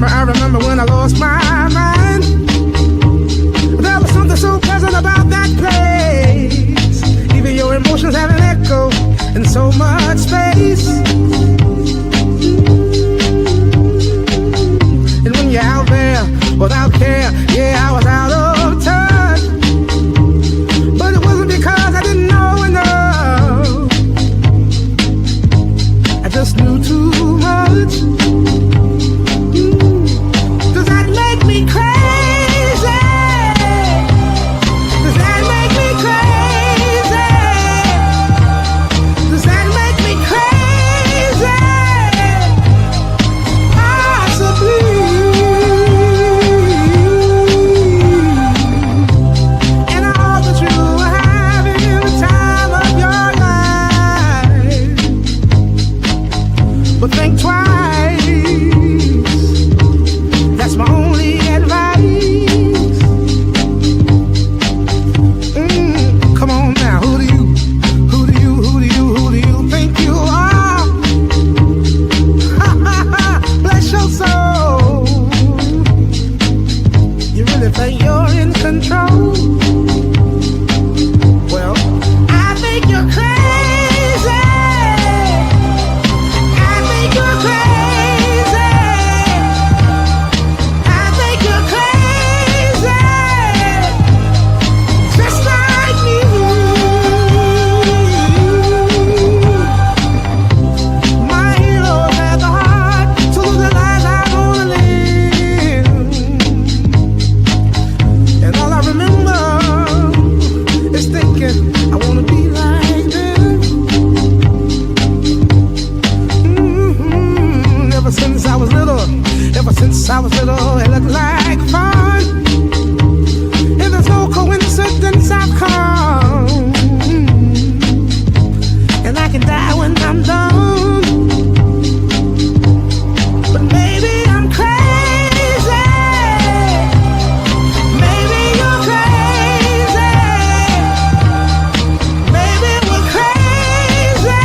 remember when I lost my mind. There was something so pleasant about that place. Even your emotions have an echo in so much space. And when you're out there without care, yeah, I was out of touch. But it wasn't because I didn't know enough. I just knew too much. Does that make me crazy? Does that make me crazy? Does that make me crazy? Possibly. And I hope that you are having the time of your life. But think twice. That's my only advice. Come on now, who do you think you are? Bless your soul. You really think you're in control? Well, I think you're crazy. I think you're crazy. I think you're crazy. Just like me. My heroes had the heart to live the lives I wanna live. And all I remember is thinking I wanna be like them. Ever since I was little, it looked like fun. And there's no coincidence I've come. And I can die when I'm done. But maybe I'm crazy. Maybe you're crazy. Maybe we're crazy.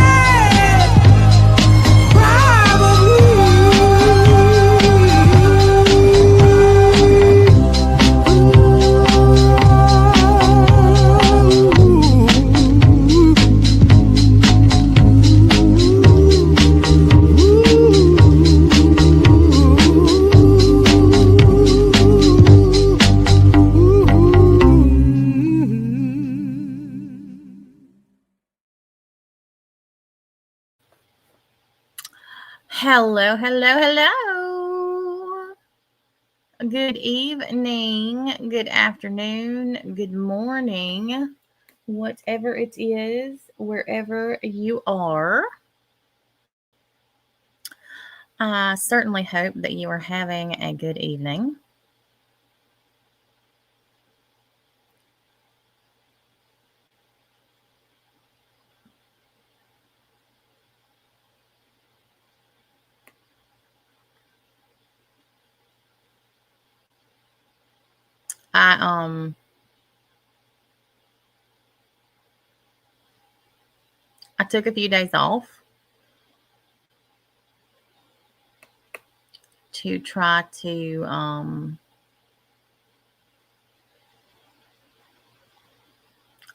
Hello, hello, hello. Good evening, good afternoon, good morning, whatever it is, wherever you are. I certainly hope that you are having a good evening. I took a few days off to try to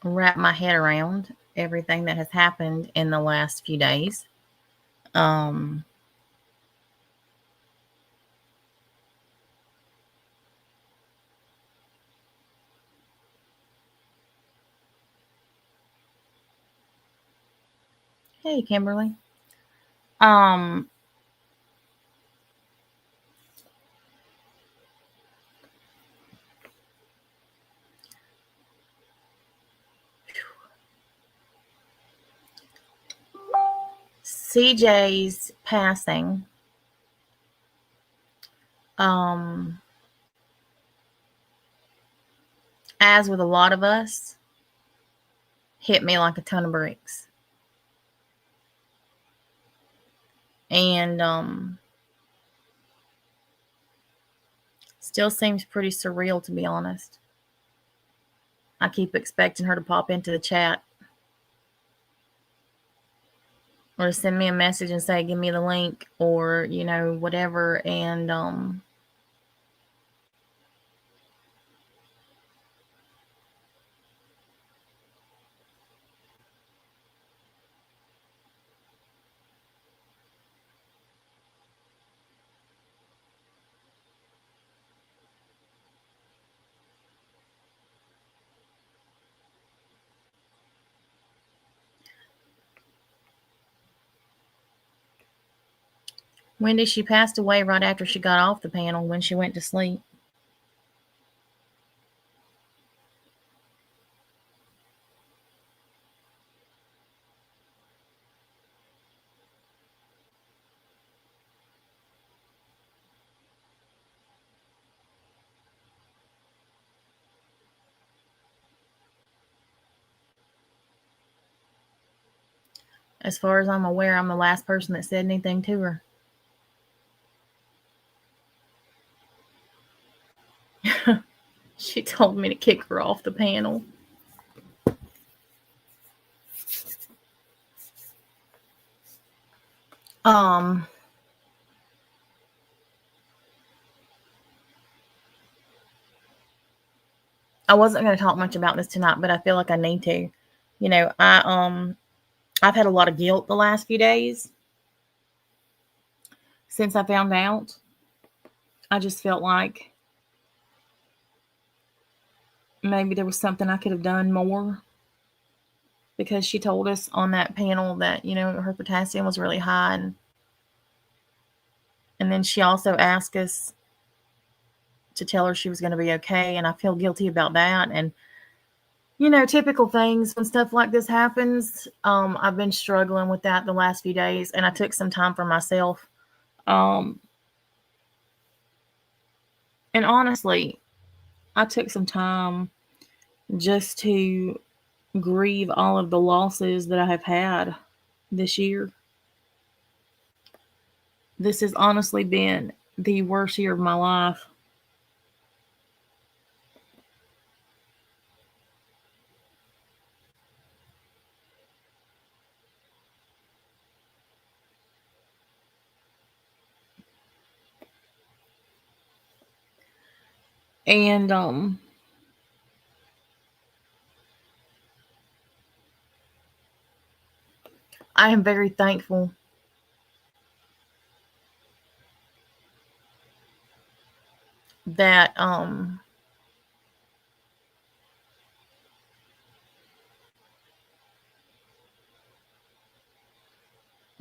wrap my head around everything that has happened in the last few days. Hey, Kimberly. CJ's passing, as with a lot of us, hit me like a ton of bricks. And still seems pretty surreal, to be honest. I keep expecting her to pop into the chat or send me a message and say, give me the link or, whatever. And Wendy, she passed away right after she got off the panel when she went to sleep. As far as I'm aware, I'm the last person that said anything to her. She told me to kick her off the panel. I wasn't going to talk much about this tonight, but I feel like I need to. You know, I've had a lot of guilt the last few days since I found out. I just felt like maybe there was something I could have done more, because she told us on that panel that, you know, her potassium was really high, and then she also asked us to tell her she was going to be okay, and I feel guilty about that. And you know, typical things when stuff like this happens. I've been struggling with that the last few days, and I took some time for myself. And honestly, I took some time just to grieve all of the losses that I have had this year. This has honestly been the worst year of my life. And I am very thankful that in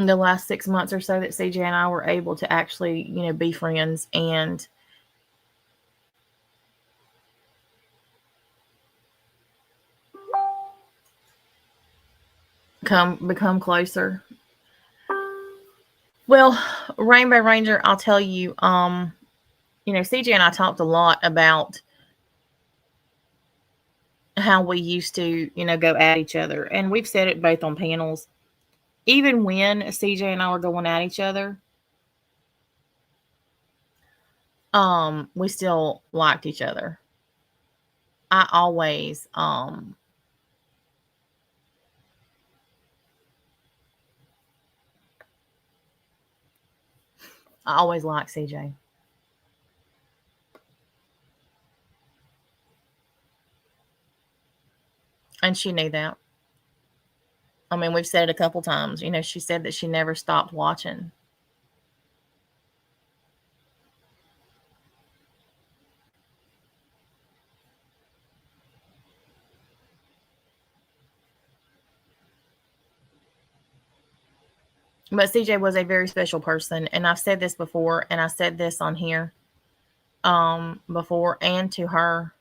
the last 6 months or so that CJ and I were able to actually, you know, be friends and become closer. Well, Rainbow Ranger, I'll tell you, you know, CJ and I talked a lot about how we used to, you know, go at each other. And we've said it both on panels. Even when CJ and I were going at each other, we still liked each other. I always liked CJ. And she knew that. I mean, we've said it a couple times. You know, she said that she never stopped watching. But CJ was a very special person. And I've said this before, and I said this on here before and to her.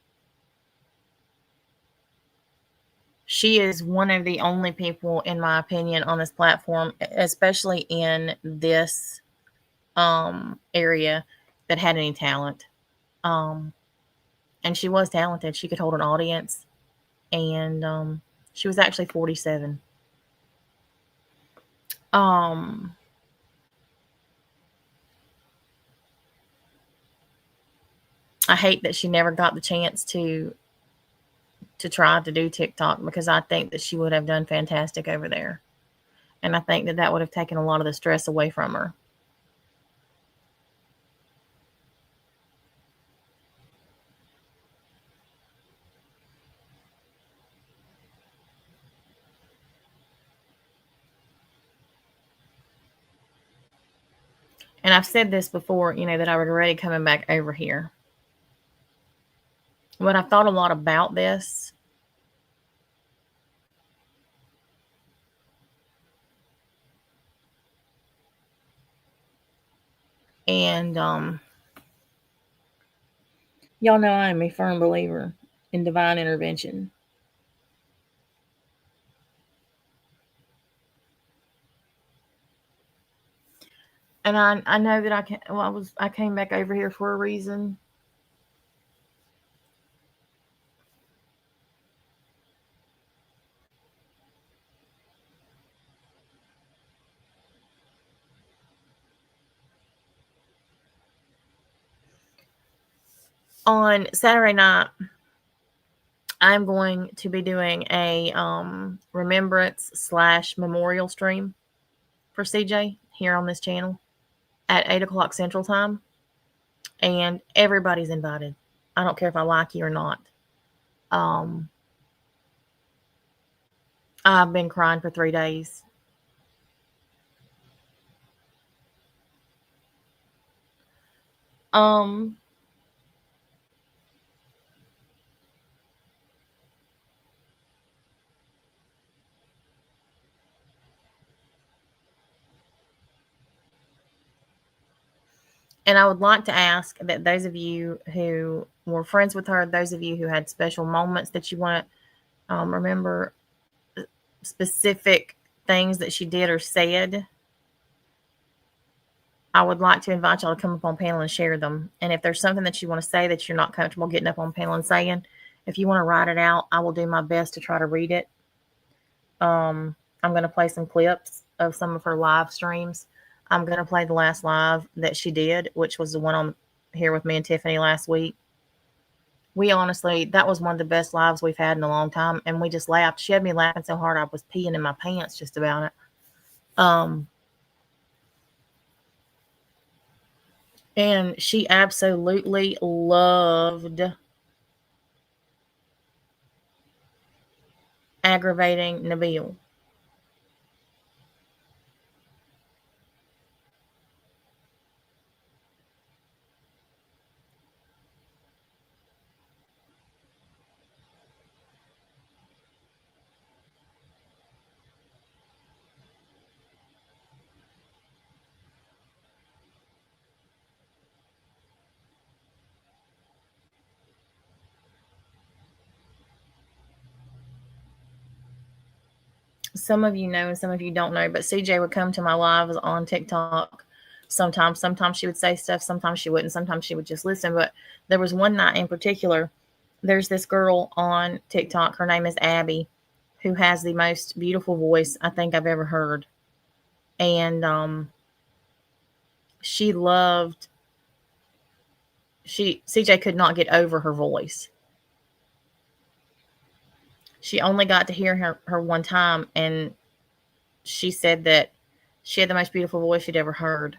She is one of the only people, in my opinion, on this platform, especially in this area, that had any talent. And she was talented. She could hold an audience. And she was actually 47. I hate that she never got the chance to try to do TikTok, because I think that she would have done fantastic over there. And I think that would have taken a lot of the stress away from her. And I've said this before, you know, that I regretted coming back over here. But I've thought a lot about this. And y'all know I am a firm believer in divine intervention. And I know that I came back over here for a reason. On Saturday night, I'm going to be doing a remembrance / memorial stream for CJ here on this channel at 8 o'clock Central Time. And everybody's invited. I don't care if I like you or not. Um, I've been crying for 3 days. Um, and I would like to ask that those of you who were friends with her, those of you who had special moments that you want to remember, specific things that she did or said, I would like to invite y'all to come up on panel and share them. And if there's something that you want to say that you're not comfortable getting up on panel and saying, if you want to write it out, I will do my best to try to read it. I'm going to play some clips of some of her live streams. I'm going to play the last live that she did, which was the one on here with me and Tiffany last week. We honestly, that was one of the best lives we've had in a long time. And we just laughed. She had me laughing so hard I was peeing in my pants just about it. And she absolutely loved aggravating Nabil. Some of you know and some of you don't know, but CJ would come to my lives on TikTok sometimes. Sometimes she would say stuff, sometimes she wouldn't, sometimes she would just listen. But there was one night in particular, there's this girl on TikTok, her name is Abby, who has the most beautiful voice I think I've ever heard. And CJ could not get over her voice. She only got to hear her one time, and she said that she had the most beautiful voice she'd ever heard.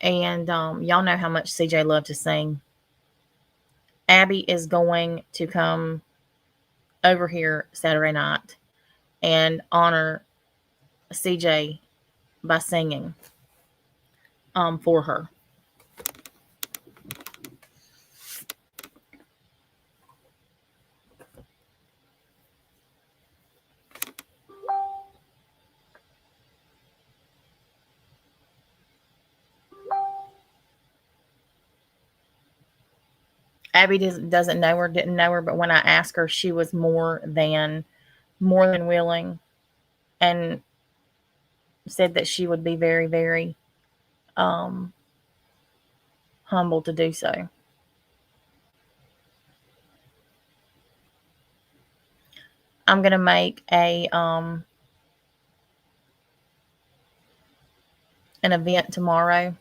And y'all know how much CJ loved to sing. Abby is going to come over here Saturday night and honor CJ by singing for her. Abby doesn't know her, didn't know her, but when I asked her, she was more than willing, and said that she would be very, very humble to do so. I'm gonna make an event tomorrow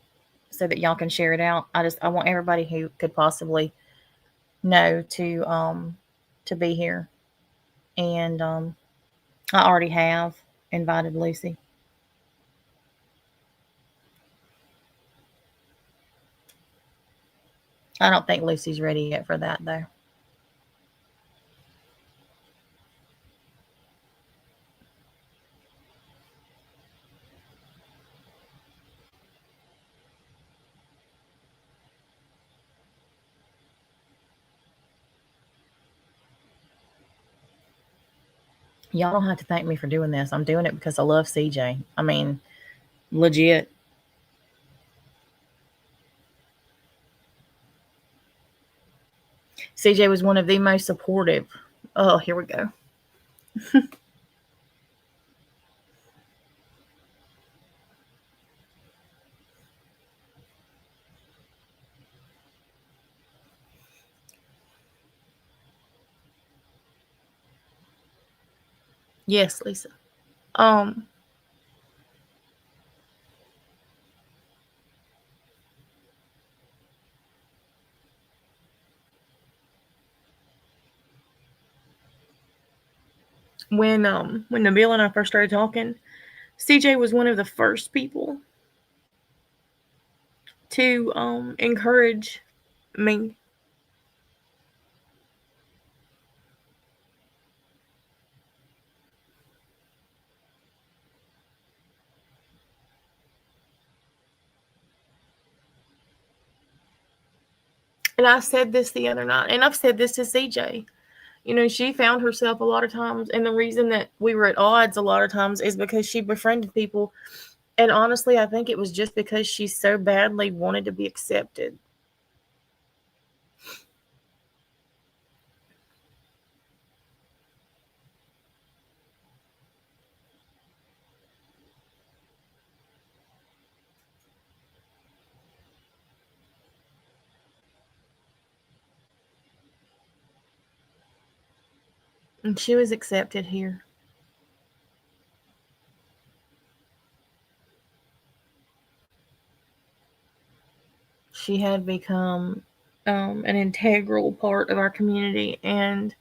so that y'all can share it out. I want everybody who could possibly know to be here. And I already have invited Lucy. I don't think Lucy's ready yet for that, though. Y'all don't have to thank me for doing this. I'm doing it because I love CJ. I mean, legit. CJ was one of the most supportive. Oh, here we go. Yes, Lisa. Um, when Nabil and I first started talking, CJ was one of the first people to encourage me. And I said this the other night, and I've said this to CJ. You know, she found herself a lot of times, and the reason that we were at odds a lot of times is because she befriended people. And honestly, I think it was just because she so badly wanted to be accepted. And she was accepted here. She had become an integral part of our community. And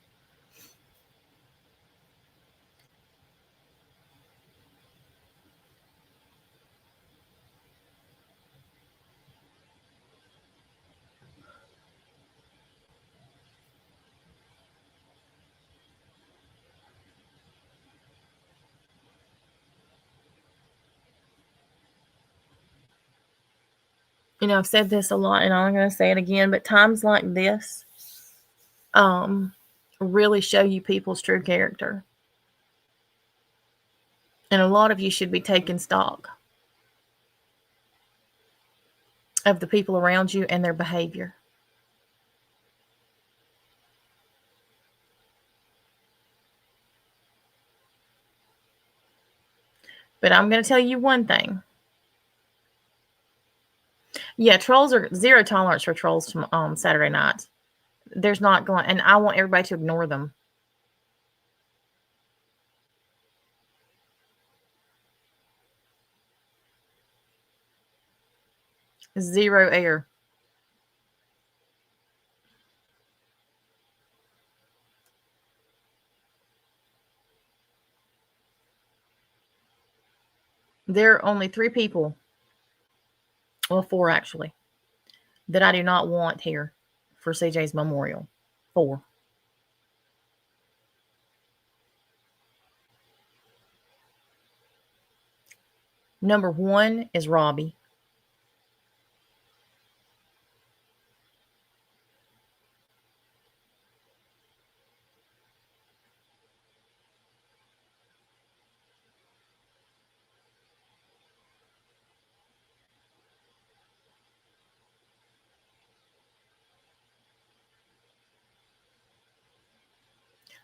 you know, I've said this a lot, and I'm going to say it again, but times like this um, really show you people's true character. And a lot of you should be taking stock of the people around you and their behavior. But I'm going to tell you one thing. Yeah, trolls are zero tolerance for trolls Saturday night. There's not going, and I want everybody to ignore them. Zero air. There are only 3 people, well, 4 actually, that I do not want here for CJ's memorial. 4. Number 1 is Robbie.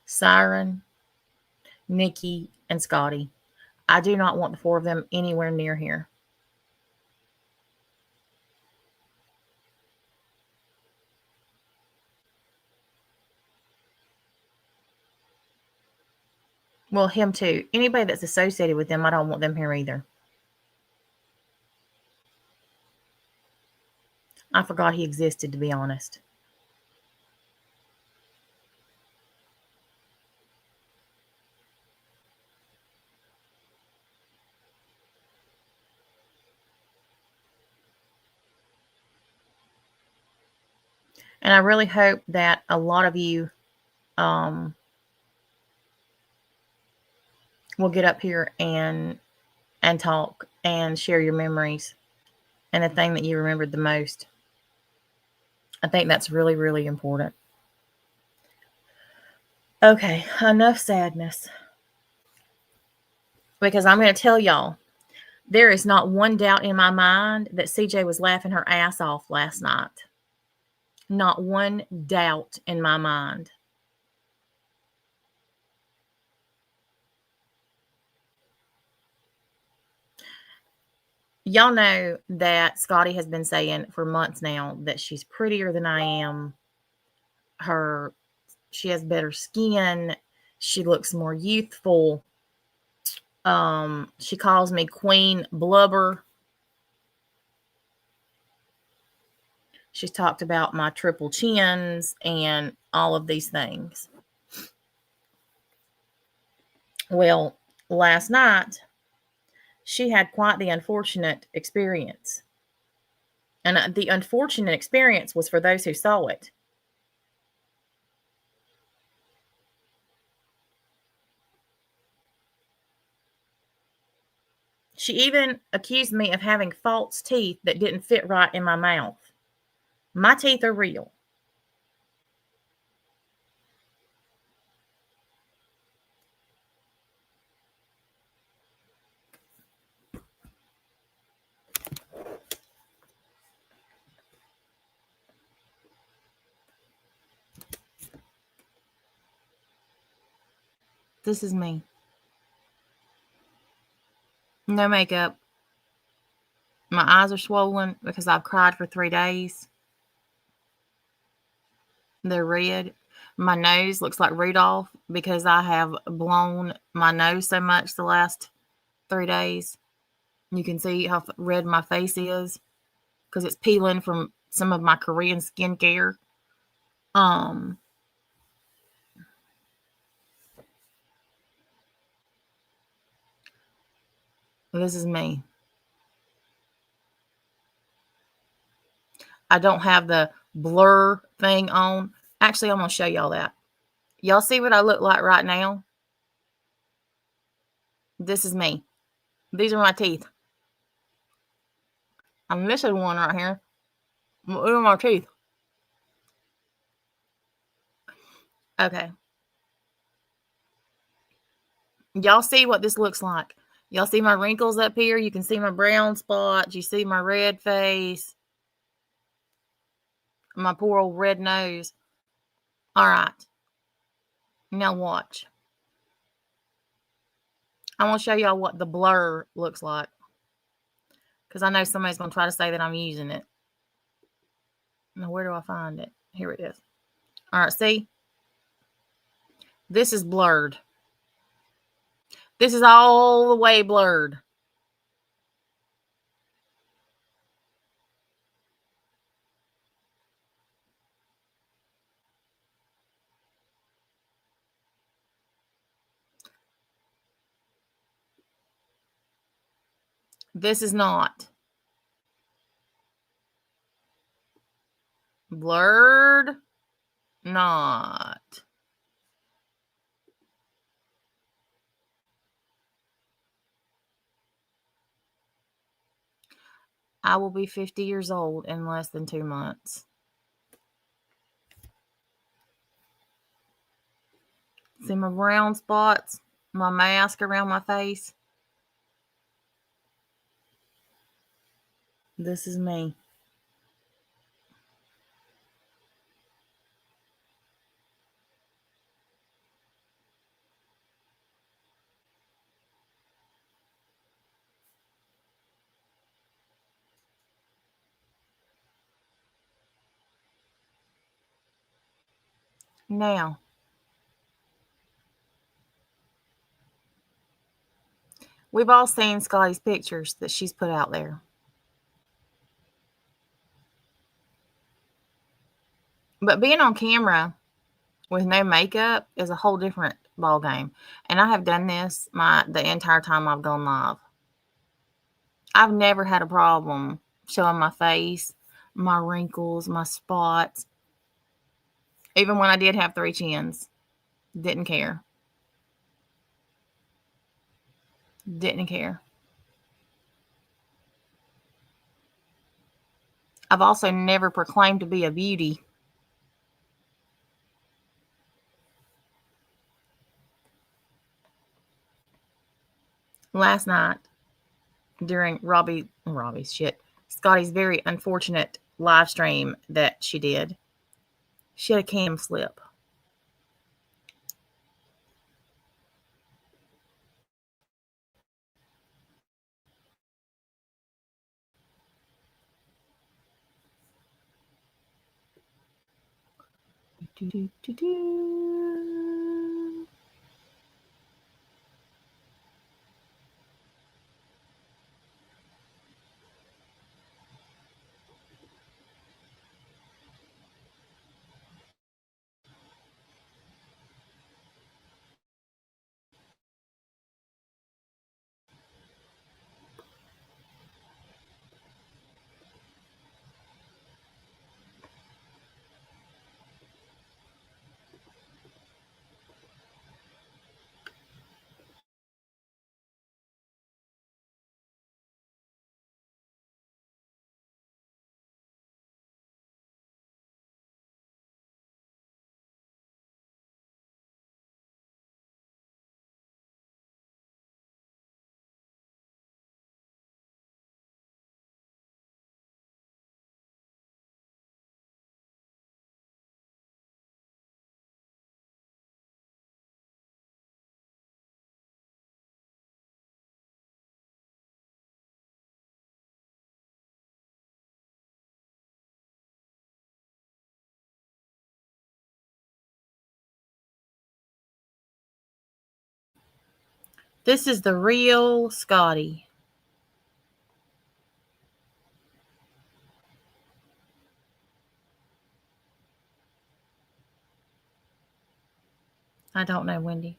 Siren, Nikki, and Scotty. I do not want the 4 of them anywhere near here. Well, him too. Anybody that's associated with them, I don't want them here either. I forgot he existed, to be honest. And I really hope that a lot of you will get up here and talk and share your memories and the thing that you remembered the most. I think that's really, really important. Okay, enough sadness. Because I'm going to tell y'all, there is not one doubt in my mind that CJ was laughing her ass off last night. Not one doubt in my mind. Y'all know that Scotty has been saying for months now that she's prettier than I am. She has better skin. She looks more youthful. She calls me Queen Blubber. She's talked about my triple chins and all of these things. Well, last night, she had quite the unfortunate experience. And the unfortunate experience was for those who saw it. She even accused me of having false teeth that didn't fit right in my mouth. My teeth are real. This is me. No makeup. My eyes are swollen because I've cried for 3 days. They're red. My nose looks like Rudolph because I have blown my nose so much the last 3 days. You can see how red my face is because it's peeling from some of my Korean skincare. This is me. I don't have the blur thing on. Actually, I'm going to show y'all that. Y'all see what I look like right now? This is me. These are my teeth. I'm missing one right here. Look at my teeth. Okay. Y'all see what this looks like? Y'all see my wrinkles up here? You can see my brown spots. You see my red face. My poor old red nose. All right. Now watch. I'm going to show y'all what the blur looks like. Because I know somebody's going to try to say that I'm using it. Now, where do I find it? Here it is. All right, see? This is blurred. This is all the way blurred. This is not. Blurred. Not. I will be 50 years old in less than 2 months. See my brown spots? My mask around my face? This is me. Now, we've all seen Scotty's pictures that she's put out there. But being on camera with no makeup is a whole different ball game. And I have done this the entire time I've gone live. I've never had a problem showing my face, my wrinkles, my spots. Even when I did have 3 chins, didn't care. Didn't care. I've also never proclaimed to be a beauty. Last night, during Scotty's very unfortunate live stream that she did, She had a cam slip. This is the real Scotty. I don't know, Wendy.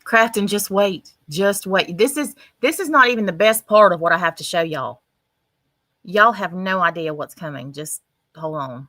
Crafton, just wait. Just wait. This is not even the best part of what I have to show y'all. Y'all have no idea what's coming. Just hold on.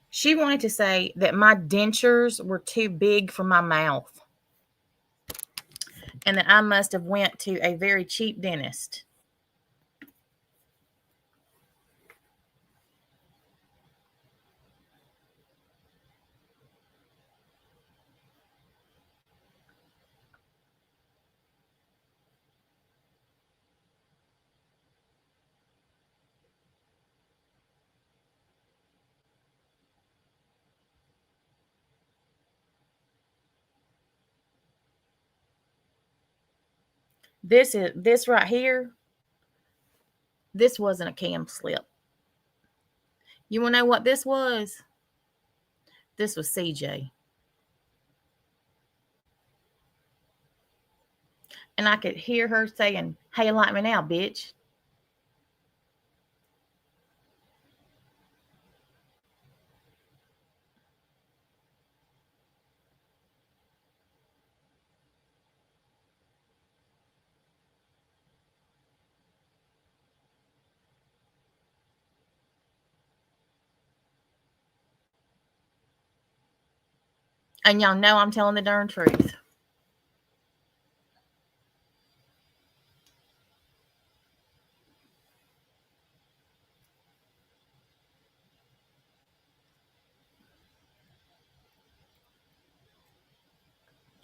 She wanted to say that my dentures were too big for my mouth and that I must have went to a very cheap dentist. This right here. This wasn't a cam slip. You want to know what this was? This was CJ. And I could hear her saying, "How you like me now, bitch?" And y'all know I'm telling the darn truth.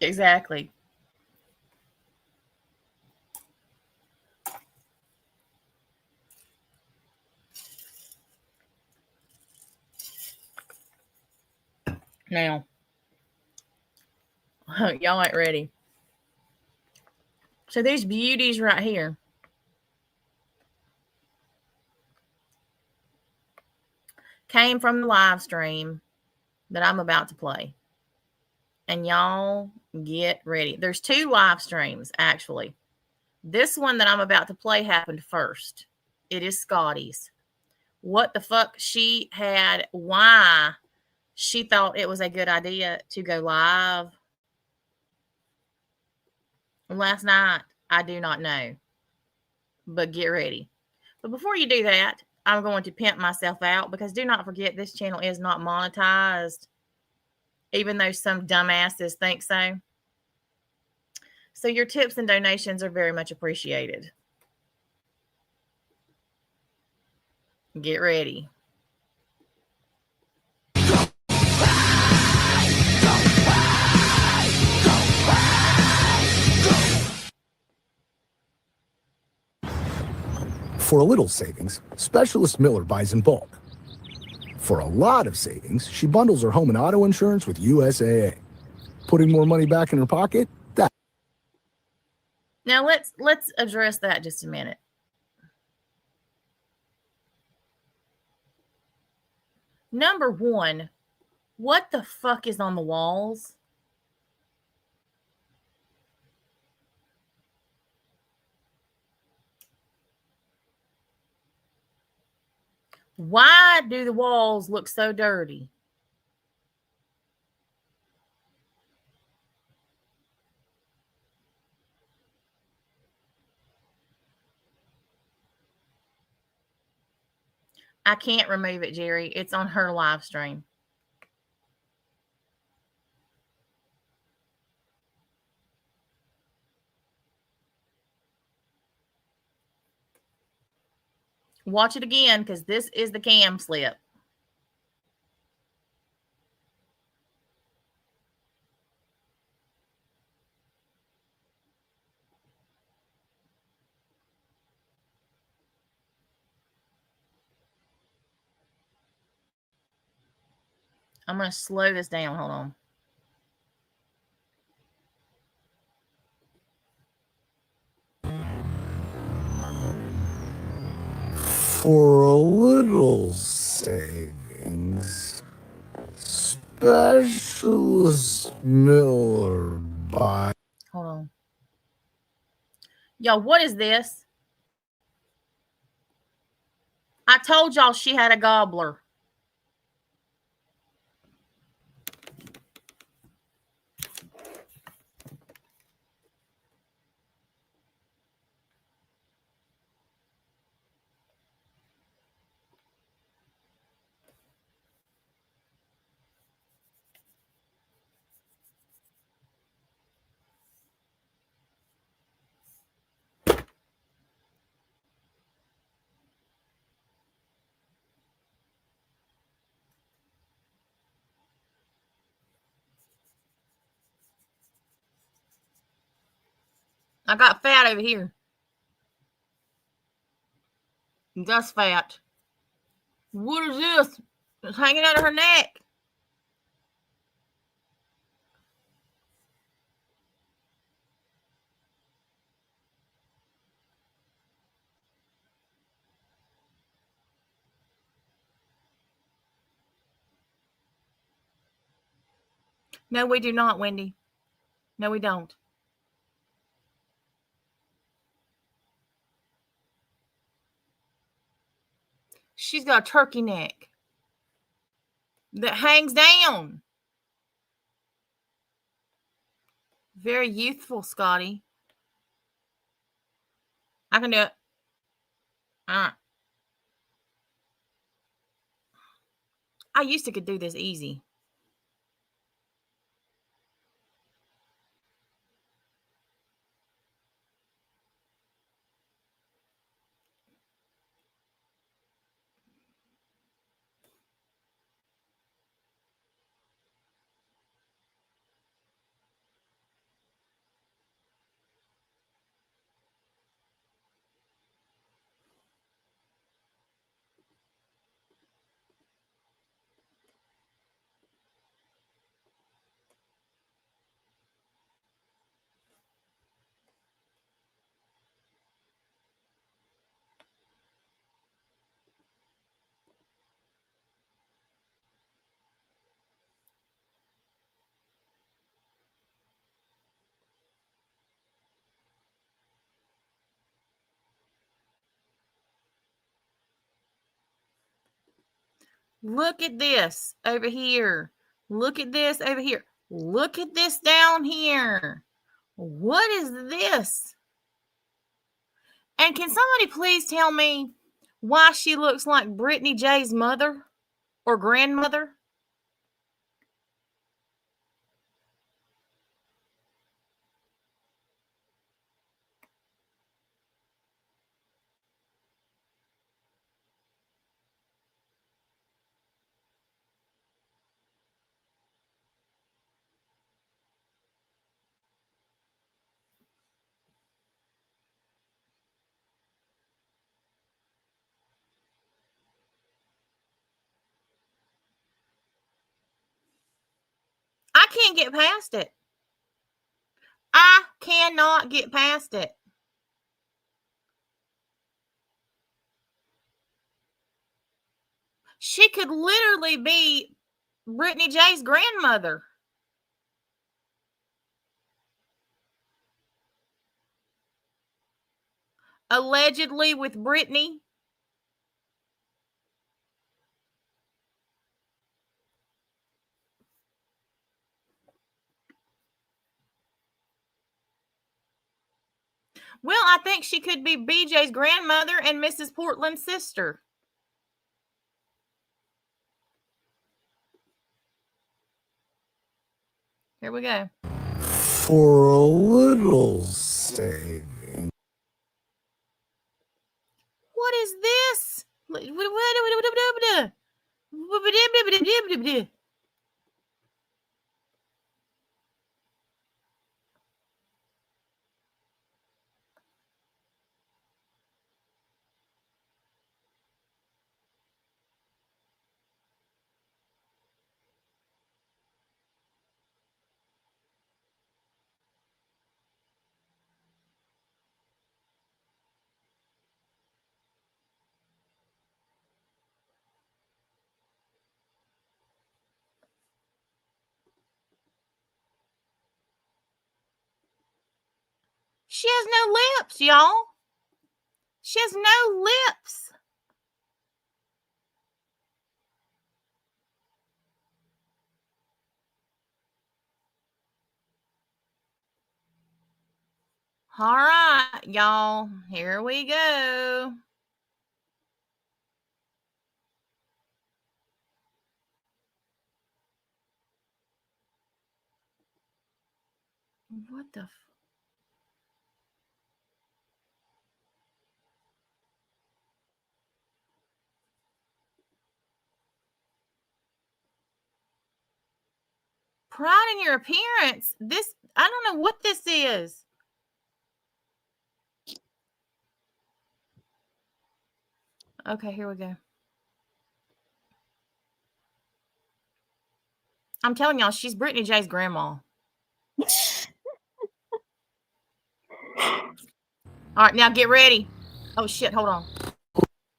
Exactly. Now, y'all ain't ready. So these beauties right here. came from the live stream that I'm about to play. And y'all get ready. There's 2 live streams, actually. This one that I'm about to play happened first. It is Scotty's. What the fuck she had, why she thought it was a good idea to go live last night, I do not know. But get ready. But before you do that, I'm going to pimp myself out, because do not forget this channel is not monetized, even though some dumbasses think so. So your tips and donations are very much appreciated. Get ready. For a little savings, Specialist Miller buys in bulk. For a lot of savings, she bundles her home and auto insurance with USAA. Putting more money back in her pocket? Now let's address that just a minute. Number one, what the fuck is on the walls? Why do the walls look so dirty? I can't remove it, Jerry. It's on her live stream. Watch it again, because this is the cam slip. I'm going to slow this down. Hold on. For a little savings, Specialist Miller buys. Hold on. Y'all, what is this? I told y'all she had a gobbler. I got fat over here. That's fat. What is this? It's hanging out of her neck. No, we do not, Wendy. No, we don't. She's got a turkey neck that hangs down. Very youthful, Scotty. I can do it. I used to could do this easy. Look at this over here. Look at this over here. Look at this down here. What is this? And can somebody please tell me why she looks like Brittany J's mother or grandmother? I can't get past it. I cannot get past it. She could literally be Brittany J's grandmother. Allegedly with Brittany. Well, I think she could be BJ's grandmother and Mrs. Portland's sister. Here we go. For a little saving. What is this? She has no lips, y'all. She has no lips. All right, y'all. Here we go. What the pride in your appearance? This, I don't know what this is. Okay, here we go. I'm telling y'all, she's Brittany J's grandma. All right, now get ready. Oh, shit, hold on.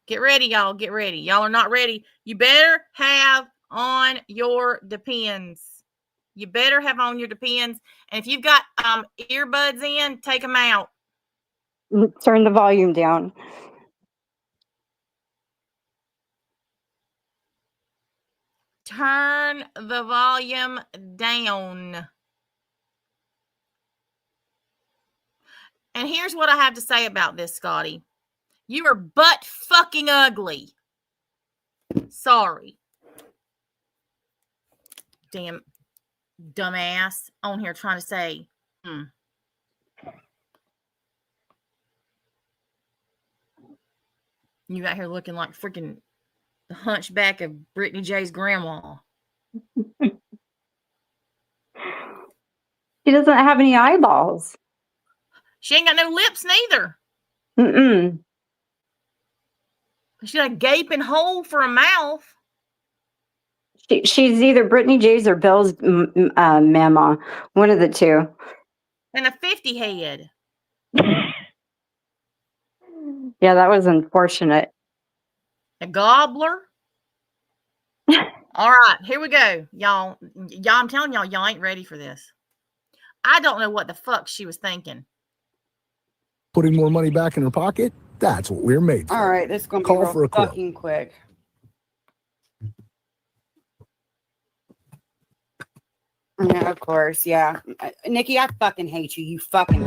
Get ready, y'all. Get ready. Y'all are not ready. You better have on your Depends. You better have on your Depends. And if you've got earbuds in, take them out. Turn the volume down. Turn the volume down. And here's what I have to say about this, Scotty. You are butt fucking ugly. Sorry. Damn dumbass on here trying to say, You out here looking like freaking the hunchback of Brittany J's grandma. She doesn't have any eyeballs. She ain't got no lips neither. Mm-mm. She got a gaping hole for a mouth. She's either Brittany J's or Bill's mama. One of the two. And a 50 head. Yeah, that was unfortunate. A gobbler. All right, here we go. Y'all, I'm telling y'all ain't ready for this. I don't know what the fuck she was thinking. Putting more money back in her pocket? That's what we're made for. All right, this is going to be Call for real a quote. fucking quick. Yeah, of course, yeah. Nikki, I fucking hate you. You fucking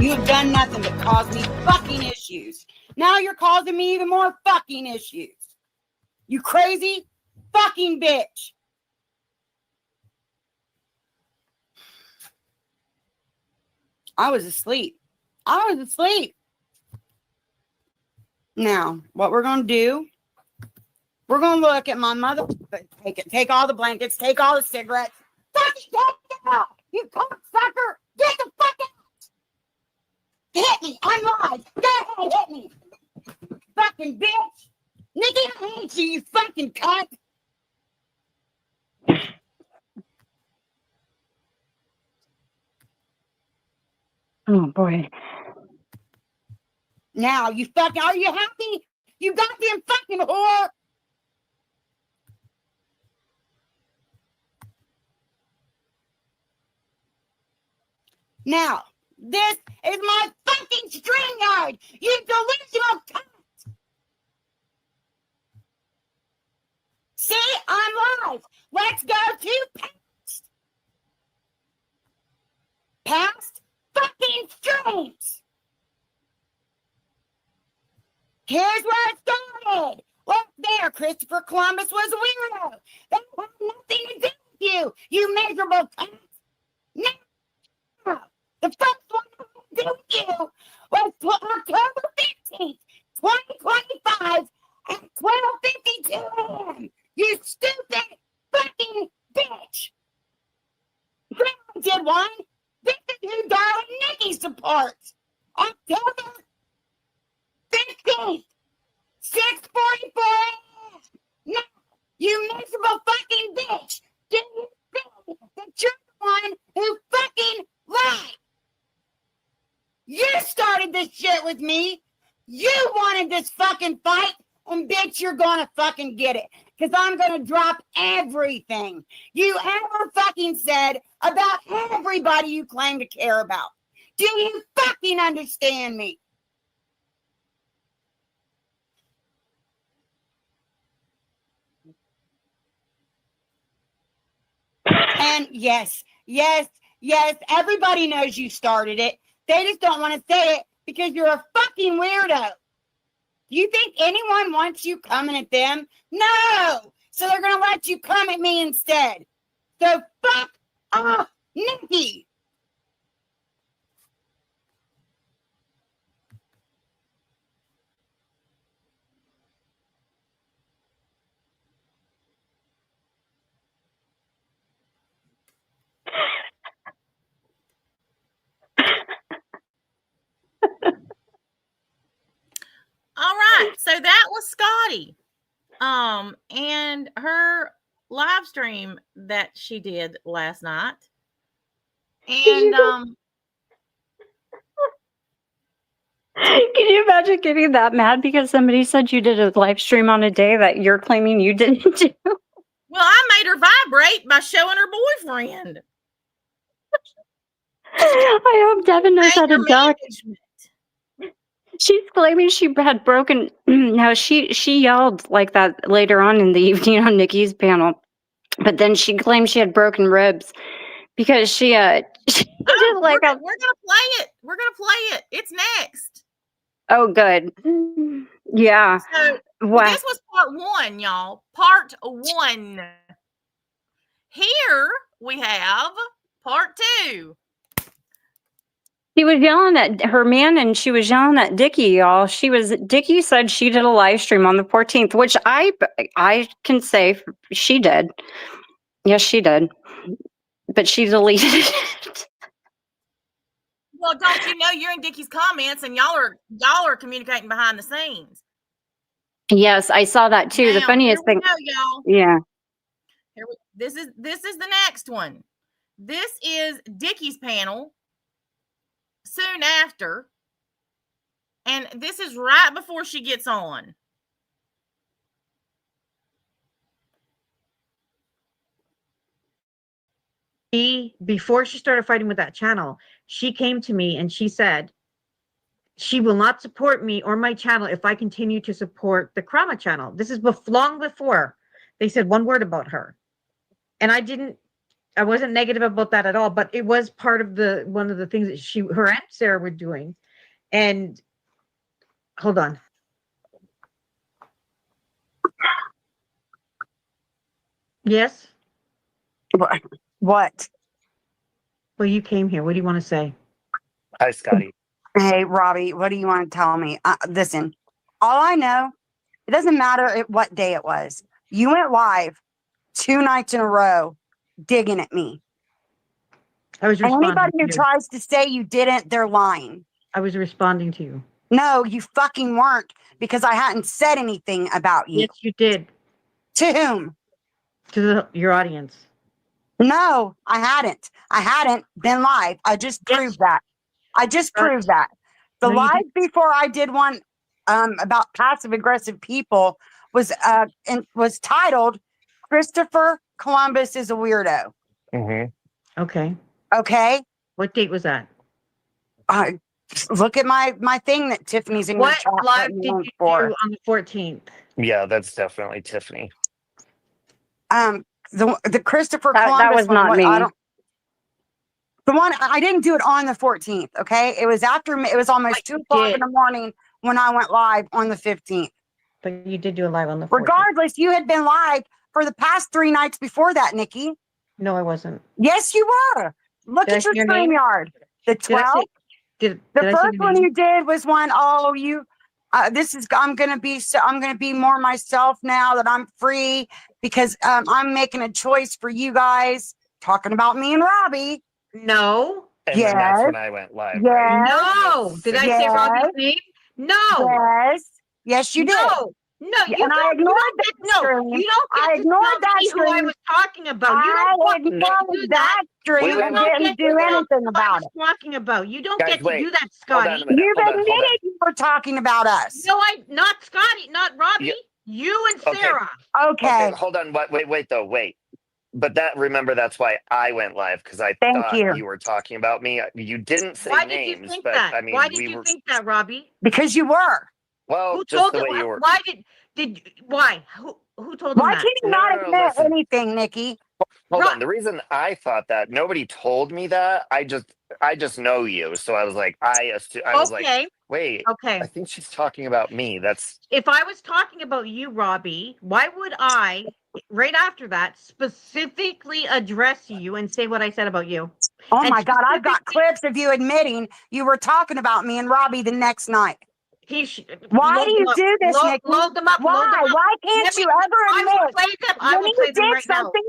you've done nothing but cause me fucking issues. Now you're causing me even more fucking issues. You crazy fucking bitch. I was asleep. Now, what we're gonna do, we're gonna look at my mother. Take all the blankets, take all the cigarettes. Fucking take it out! You cocksucker! Get the fuck out! Hit me! I'm live! Go ahead, hit me! Fucking bitch! Nikki, I hate you, you fucking cunt! Oh boy. Now, you fucking, are you happy? You goddamn fucking whore! Now, this is my fucking string yard! You delusional cunt! See, I'm live! Let's go to past! Past fucking streams! Here's where it started. Look there, Christopher Columbus was a weirdo. That had nothing to do with you, you miserable cunt. Now, the first one that had to do with you was October 15th, 2025 at 12:52 a.m. You stupid fucking bitch. Grandma did one. This is who Darling Nikki supports. October 15th, 6:44 a.m. Now, you miserable fucking bitch, do you think that you're the one who fucking lied? You started this shit with me. You wanted this fucking fight, and bitch, you're gonna fucking get it. Because I'm gonna drop everything you ever fucking said about everybody you claim to care about. Do you fucking understand me? And yes, everybody knows you started it. They just don't want to say it because you're a fucking weirdo. Do you think anyone wants you coming at them? No! So they're going to let you come at me instead. So fuck off, Nikki! All right, so that was Scotty, and her live stream that she did last night, and Can you imagine getting that mad because somebody said you did a live stream on a day that you're claiming you didn't do? well, I made her vibrate by showing her boyfriend. I hope Devin knows how to Anger duck. management. She's claiming she had broken. No, she yelled like that later on in the evening on Nikki's panel, but then she claimed she had broken ribs because she did like we're gonna play it. We're gonna play it. It's next. Oh, good. Yeah. So Wow. this was part one, y'all. Part one. Here we have part two. She was yelling at her man and she was yelling at Dickie, y'all. Dickie said she did a live stream on the 14th, which I can say she did. Yes, she did. But she deleted it. Well, don't you know you're in Dickie's comments and y'all are communicating behind the scenes. Yes, I saw that too. The Now, funniest here we thing. go, y'all. Yeah. This is the next one. This is Dickie's panel soon after, and this is right before she gets on. Before she started fighting with that channel, she came to me and she said she will not support me or my channel if I continue to support the Krama channel. This is long before they said one word about her. And I didn't I wasn't negative about that at all, but it was part of one of the things that her and Sarah were doing. And hold on. Yes. What? Well, you came here. What do you want to say? Hi, Scotty. Hey, Robbie, what do you want to tell me? Listen, all I know, it doesn't matter what day it was. You went live 2 nights in a row digging at me. I was And responding anybody to who you. tries to say you didn't, they're lying. I was responding to you. No, you fucking weren't, because I hadn't said anything about you. Yes, you did. To whom? To your audience. No, I hadn't. I hadn't been live. I just Yes. proved that. I just Right. proved that. The No, you live before I did one about passive aggressive people was titled "Christopher Columbus is a Weirdo." Mm-hmm. Okay. Okay, What date was that? look at my thing that Tiffany's in. What the chat live putting did link you for. do on the 14th? Yeah, that's definitely Tiffany. The Christopher That Columbus was one, not what- me. I don't. The one I didn't do it on the 14th. Okay, it was after it was almost But you 2 o'clock in did. the morning when I went live on the 15th. But you did do a live on the 14th. Regardless, you had been live for the past 3 nights before that, Nikki. No, I wasn't. Yes, you were. Look Did I at your see your name? StreamYard. The Did I 12th. say, did The I say first your one name? you did was one, oh, I'm gonna be more myself now that I'm free because I'm making a choice for you guys. Talking about me and Robbie. No. And then that's Yes. when I went live. Right? Yes. No. Did I say Yes. Robbie's name? No. Yes. Yes, you did. No. No. Yeah, You and I don't, ignored you that don't get, no. stream. You don't get I to ignored tell that me who I stream. was talking about. You I don't get to ignored do that stream Wait, and wait, wait. didn't do anything about it. Talking about. You don't Guys, get to wait. do that, Hold on Scotty. a minute. You've Hold on. admitted you were talking about us. No, not Scotty, not Robbie. Yeah. You and Okay. Sarah. Okay. Okay, hold on. Wait, though. Wait. But remember, that's why I went live, because I Thank thought you. you were talking about me. You didn't say Why did you names, think but that? I mean, Why did you think that, Robbie? Because you were. well, Who just told the it? way you were. Why why? Who told them Why that? can you No, not no, no, admit listen. anything, Nikki? Hold Ro- on. The reason I thought that, nobody told me that. I just know you, so I was like, I was like, Okay, wait, okay. I think she's talking about me. That's If I was talking about you, Robbie, why would I, right after that, specifically address you and say what I said about you? Oh And my God, I've got specifically- clips of you admitting you were talking about me and Robbie the next night. Why Load do you them up. do this, Nikki? Load them up. Load Why? them up. Why can't Let me- you ever I will admit play them. I when will you play them did right now. something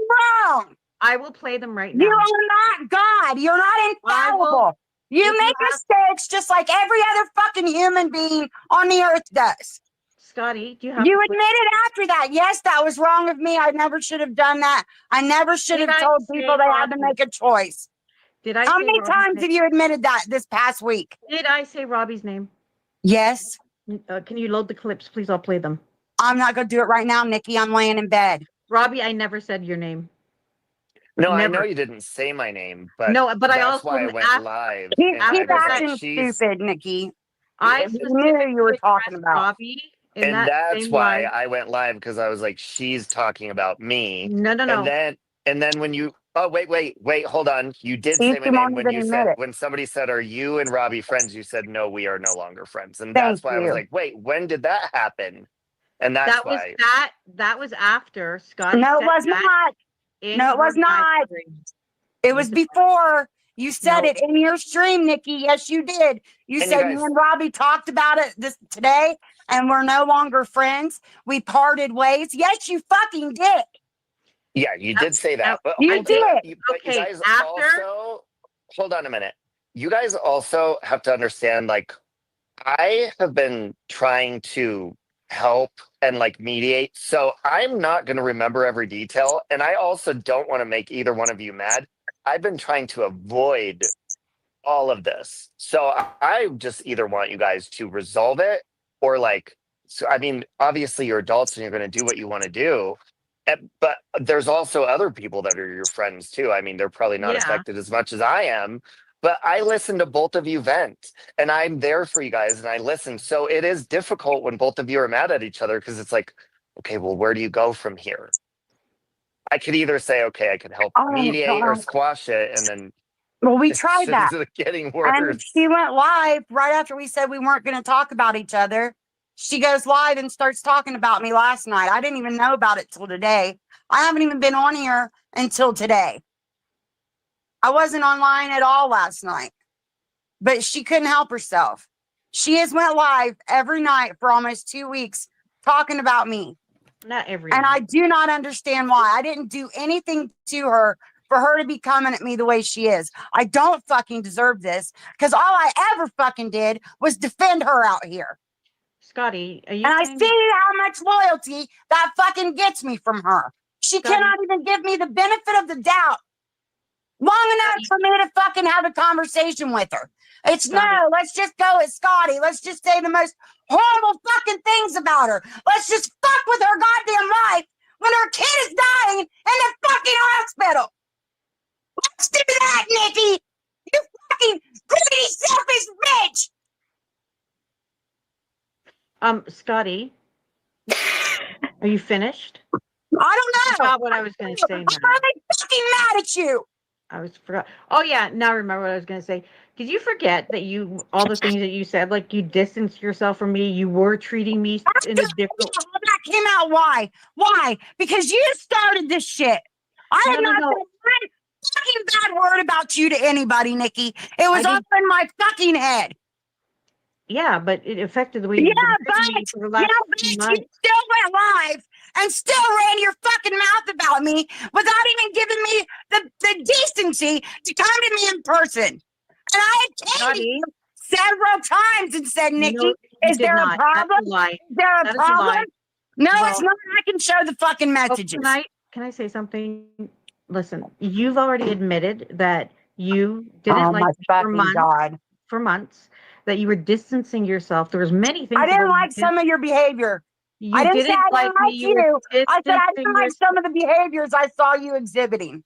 wrong? I will play them right now. You are not God. You're not I will- infallible. You if you make have- mistakes just like every other fucking human being on the earth does. Scotty, do you have You to- admitted after that. Yes, that was wrong of me. I never should have done that. I never should Did have I told say people they had to Robbie? make a choice. Did I How say many Robbie's times name? have you admitted that this past week? Did I say Robbie's name? Yes. Can you load the clips, please? I'll play them. I'm not going to do it right now, Nikki. I'm laying in bed. Robbie, I never said your name. no. I Never. know you didn't say my name, but No, but I that's also why I went asked- live. Keep, and I keep was like, acting she's- stupid, Nikki. I You knew who you were specifically talking addressed about. Robbie in And that that's same why live. I went live, because I was like, she's talking about me. No. And then when you wait, hold on. You did See, say my you name won't when even you admit said it. when somebody said, "Are you and Robbie friends?" You said, "No, we are no longer friends." And Thank that's why I was you. like, "Wait, when did that happen?" And that's that was why. that was after Scotty. No, it said was that not. in No, it was her live not. stream. It was Yes, it before. You said No. it in your stream, Nikki. Yes, you did. You And said you me guys- and Robbie talked about it today, and we're no longer friends. We parted ways. Yes, you fucking did. Yeah, you did say that. But You hold did. on, but you Okay, guys after- also hold on a minute. You guys also have to understand, like, I have been trying to help and like mediate, so I'm not going to remember every detail, and I also don't want to make either one of you mad. I've been trying to avoid all of this, so I just either want you guys to resolve it, or like, so I mean, obviously you're adults and you're going to do what you want to do. But there's also other people that are your friends too. I mean, they're probably not Yeah. affected as much as I am, but I listen to both of you vent, and I'm there for you guys, and I listen. So it is difficult when both of you are mad at each other, because it's like, okay, well, where do you go from here? I could either say, okay, I could help Oh, mediate or God. squash it, and then Well, we it's tried that. just getting And worse. she went live right after we said we weren't going to talk about each other. She goes live and starts talking about me last night. I didn't even know about it till today. I haven't even been on here until today. I wasn't online at all last night, but she couldn't help herself. She has went live every night for almost 2 weeks talking about me. Not every And I night. do not understand why. I didn't do anything to her for her to be coming at me the way she is. I don't fucking deserve this because all I ever fucking did was defend her out here. Scotty, are you And I saying- see how much loyalty that fucking gets me from her. She Scotty- cannot even give me the benefit of the doubt long enough for me to fucking have a conversation with her. It's Scotty. no, let's just go at Scotty. Let's just say the most horrible fucking things about her. Let's just fuck with her goddamn life when her kid is dying in the fucking hospital. Let's do that, Nikki. You fucking greedy, selfish bitch. Scotty, are you finished? I don't know. Forgot what I was going to say I'm now. really fucking mad at you. I forgot. Oh yeah, now I remember what I was going to say. Did you forget that all the things that you said, like you distanced yourself from me, you were treating me in a different. All that came out. Why? Why? Because you started this shit. I have No, not no. said one fucking bad word about you to anybody, Nikki. It was I all in my fucking head. Yeah, but it affected the way Yeah, you've been but treating me for the you last know, few bitch, you months. still went live and still ran your fucking mouth about me without even giving me the decency to come to me in person. And I had came to Scotty, you several times and said, Nikki, no, you is did there a not. problem? That's a lie. Is there a That is a lie. problem? No, Well- it's not. I can show the fucking Oh, messages. can I say something? Listen, you've already admitted that you didn't like me God. for months, that you were distancing yourself. There was many things. I didn't about like you some of your behavior. You I didn't say I like didn't like me. were you. I said I distancing didn't like yourself. some of the behaviors I saw you exhibiting.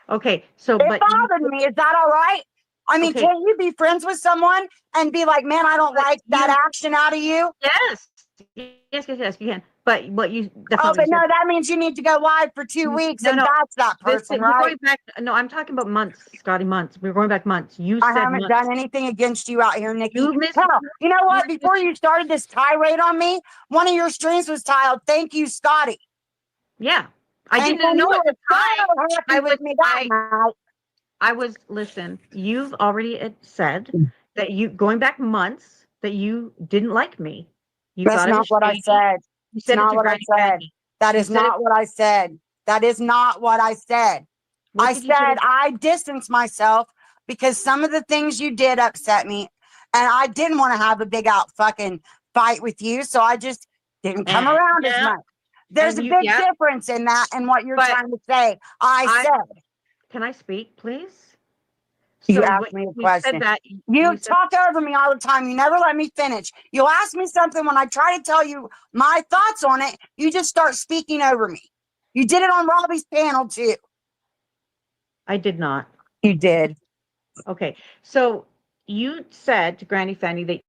Okay, so It but you, bothered me. Is that all right? I mean, Okay. can't you be friends with someone and be like, man, I don't But like that you- action out of you? yes, you can. But what you Oh, definitely but no, said- that means you need to go live for 2 weeks, No, and no. that's that this- person, we're right? going back. No, I'm talking about months, Scotty. Months. We're going back months. You I said haven't months. done anything against you out here, Nikki. You missed- Hell, you know what? you Before you started this tirade on me, one of your streams was tiled, "Thank you, Scotty." Yeah, I And didn't know you at the were time. so happy I with was- me that night. I was listen. You've already said that you going back months that you didn't like me. You That's thought it not was what I shady. said. You said not it to what I Granny said. Fanny. That You is said not what I said. That is not what I said. What I did you say? said I distanced myself because some of the things you did upset me, and I didn't want to have a big out fucking fight with you, so I just didn't come around as Yeah. much. There's And a you- big yeah. difference in that and what you're But trying to say. I said Can I speak, please? You So asked what- me a you question. Said that, you said- talk over me all the time. You never let me finish. You'll ask me something when I try to tell you my thoughts on it. You just start speaking over me. You did it on Robbie's panel too. I did not. You did. Okay, so you said to Granny Fanny that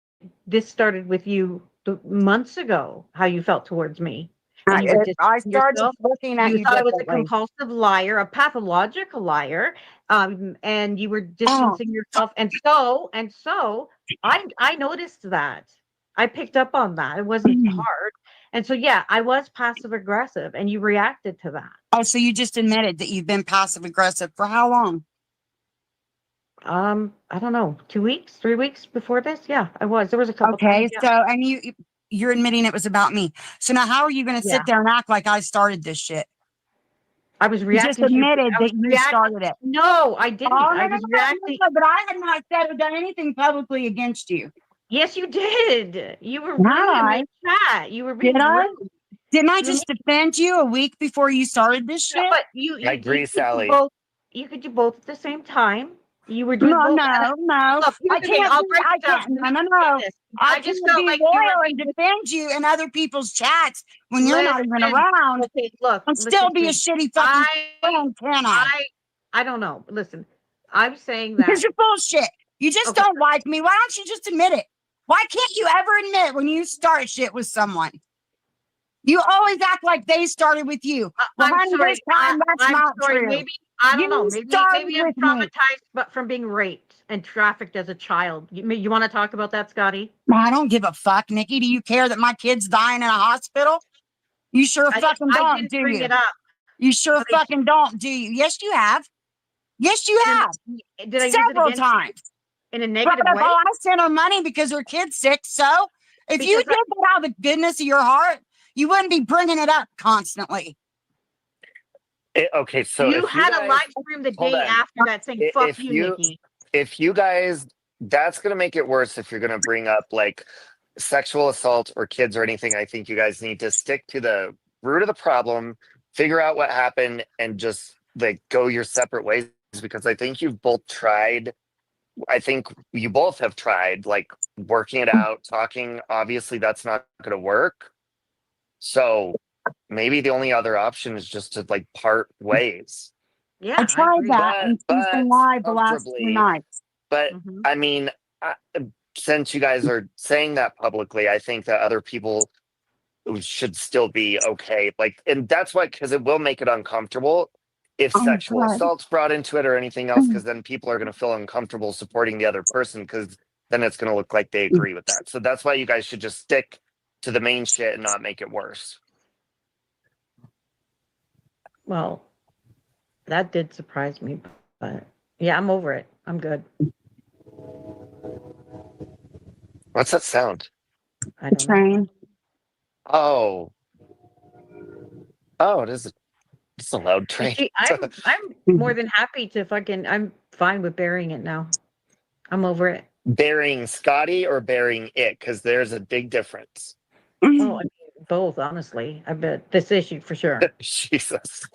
this started with you months ago, how you felt towards me. And you were I distancing started yourself. looking at you You thought I was a differently. compulsive liar, a pathological liar, and you were distancing yourself. And so I noticed that. I picked up on that. It wasn't hard. And so, yeah, I was passive aggressive, and you reacted to that. Oh, so you just admitted that you've been passive aggressive for how long? I don't know, 2 weeks, 3 weeks before this. Yeah, I was. There was a couple. Okay, times, yeah. so and you're admitting it was about me. So now how are you going to Yeah. sit there and act like I started this shit? I was You reacting. just to your- admitted I was that you reacting- started it. No, I didn't. Oh, I was reacting. no, but I had not said or done anything publicly against you. Yes, you did. You were Did rude in I? the chat. You were being Did I? rude. Didn't I You just defend you a week before you started this Yeah, shit? but you agree, could do Sally. both- You could do both at the same time. You were doing No, both. no, And no. look, here's I the thing, can't. I'll be- break I it down. can't. No, Let no, me no. say this. I just can't felt be like you loyal were and being. defend you in other people's chats when you're not even Listen, around, Okay, look. and listen still to be a me. shitty fucking friend, can I? I don't know. Listen, I'm saying that. Because you're bullshit. You just Okay. don't like me. Why don't you just admit it? Why can't you ever admit when you start shit with someone? You always act like they started with you. Well, I'm honey, sorry. this time that's I'm not sorry. true. Maybe I don't You know. Maybe started maybe I'm with me. traumatized, but from being raped and trafficked as a child. You want to talk about that, Scotty? I don't give a fuck, Nikki. Do you care that my kid's dying in a hospital? You sure fucking I don't, didn't do bring you? it up. You sure Okay. fucking don't, do you? Yes, you have. Yes, you have. Did I use it Several against times. in a But negative way? I sent her money because her kid's sick. So if you Because did that out of the goodness of your heart, you wouldn't be bringing it up constantly. Okay, so you if you had a guys, live stream the hold day on. after that saying "fuck If you, you Nikki." if you guys, that's gonna make it worse if you're gonna bring up like sexual assault or kids or anything. I think you guys need to stick to the root of the problem, figure out what happened, and just like go your separate ways, because I think you've both tried. I think you both have tried like working it out, talking. Obviously, that's not going to work. So maybe the only other option is just to like part ways. Yeah, I tried agree. that, and she's been live the last 2 comfortably. nights. But Mhm. I mean, since you guys are saying that publicly, I think that other people should still be okay. Like, and that's why, because it will make it uncomfortable if Oh, sexual God. assault's brought into it or anything else, because then people are going to feel uncomfortable supporting the other person, because then it's going to look like they agree with that. So that's why you guys should just stick to the main shit and not make it worse. Well, that did surprise me, but yeah, I'm over it. I'm good. What's that sound? I don't know. Train. Oh, it is. It's a loud train. See, I'm more than happy to fucking. I'm fine with burying it now. I'm over it. Burying Scotty or burying it, because there's a big difference. Oh, I mean, both, honestly. I bet this issue for sure. Jesus.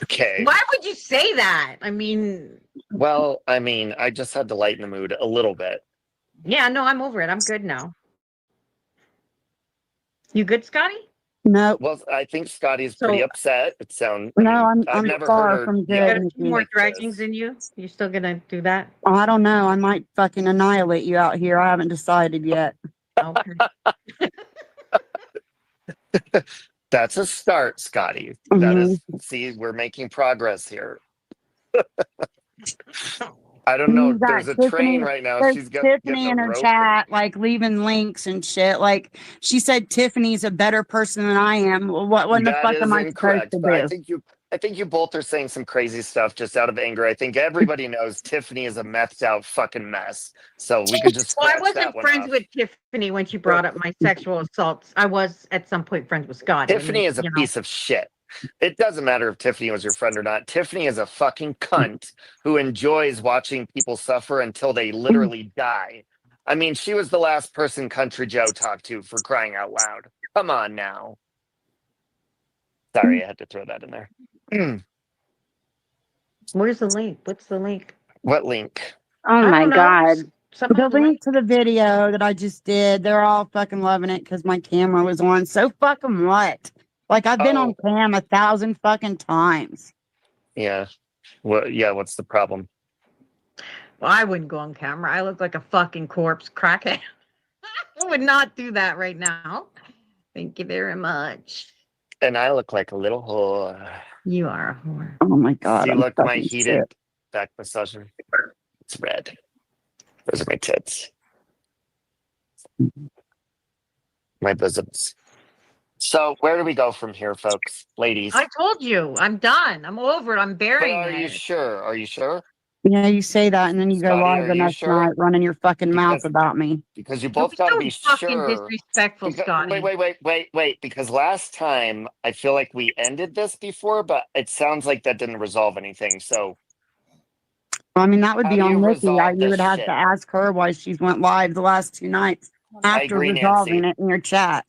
Okay. Why would you say that? I mean, Well, I mean, I just had to lighten the mood a little bit. yeah, no, I'm over it. I'm good now. You good, Scotty? No, Well, I think Scotty's pretty So- upset. It sounds. no, I've I'm never far heard her. from You good. got a Nikki. few more like draggings this. in you? You still gonna do that? I don't know. I might fucking annihilate you out here. I haven't decided yet. Okay. That's a start, Scotty. That is. See, we're making progress here. I don't know. You've got There's a Tiffany- train right now. There's She's getting Tiffany a in her rope. chat, like leaving links and shit. Like she said, Tiffany's a better person than I am. Well, what the That fuck is am I supposed incorrect. to But I do? think you both are saying some crazy stuff just out of anger. I think everybody knows Tiffany is a methed out fucking mess. So we could just Well, I scratch that wasn't one friends off. with Tiffany when she brought up my sexual assaults. I was at some point friends with Scotty. Tiffany is a piece of shit. It doesn't matter if Tiffany was your friend or not. Tiffany is a fucking cunt who enjoys watching people suffer until they literally die. I mean, she was the last person Country Joe talked to, for crying out loud. Come on now. Sorry, I had to throw that in there. Where's the link? What's the link? What link? Oh I my don't know. God. Something The on the link. link to the video that I just did, they're all fucking loving it because my camera was on. So fucking what? Like I've been on cam 1,000 fucking times. Yeah. What's the problem? Well, I wouldn't go on camera. I look like a fucking corpse crackhead. I would not do that right now. Thank you very much. And I look like a little whore. You are a whore. Oh my god. See, I'm look, my fucking heated sick. back massager. It's red. Those are my tits. My bosoms. So where do we go from here, folks? Ladies. I told you, I'm done. I'm over it. I'm But burying are you it. sure? Are you sure? Yeah, you say that and then you go Scotty, live are the you next sure? night running your fucking mouth Because- about me. Because you Don't both got to so be fucking sure. disrespectful, Because- Scotty. wait. Because last time I feel like we ended this before, but it sounds like that didn't resolve anything. So I mean, that would How be do you on Nikki. resolve You this would have shit? to ask her why she's went live the last 2 nights I after agree, resolving Nancy. it in your chat.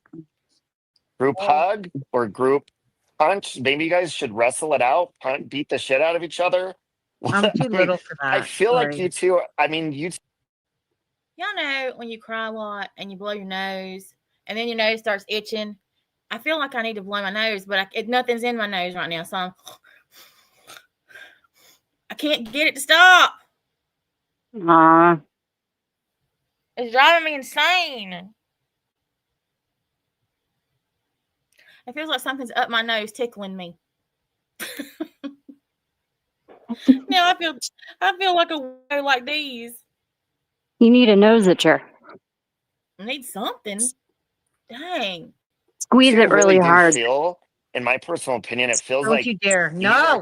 Group hug or group punch? Maybe you guys should wrestle it out, beat the shit out of each other. I'm too I mean, little for that. I feel like Sorry. you two. I mean, you. Y'all know when you cry a lot and you blow your nose and then your nose starts itching. I feel like I need to blow my nose, but nothing's in my nose right now, so I can't get it to stop. Aw. It's driving me insane. It feels like something's up my nose tickling me. Now I feel like a weirdo like these. You need a nose itcher. I need something. Dang. Squeeze You it really do hard. feel, in my personal opinion, it feels Don't like you dare. you are No.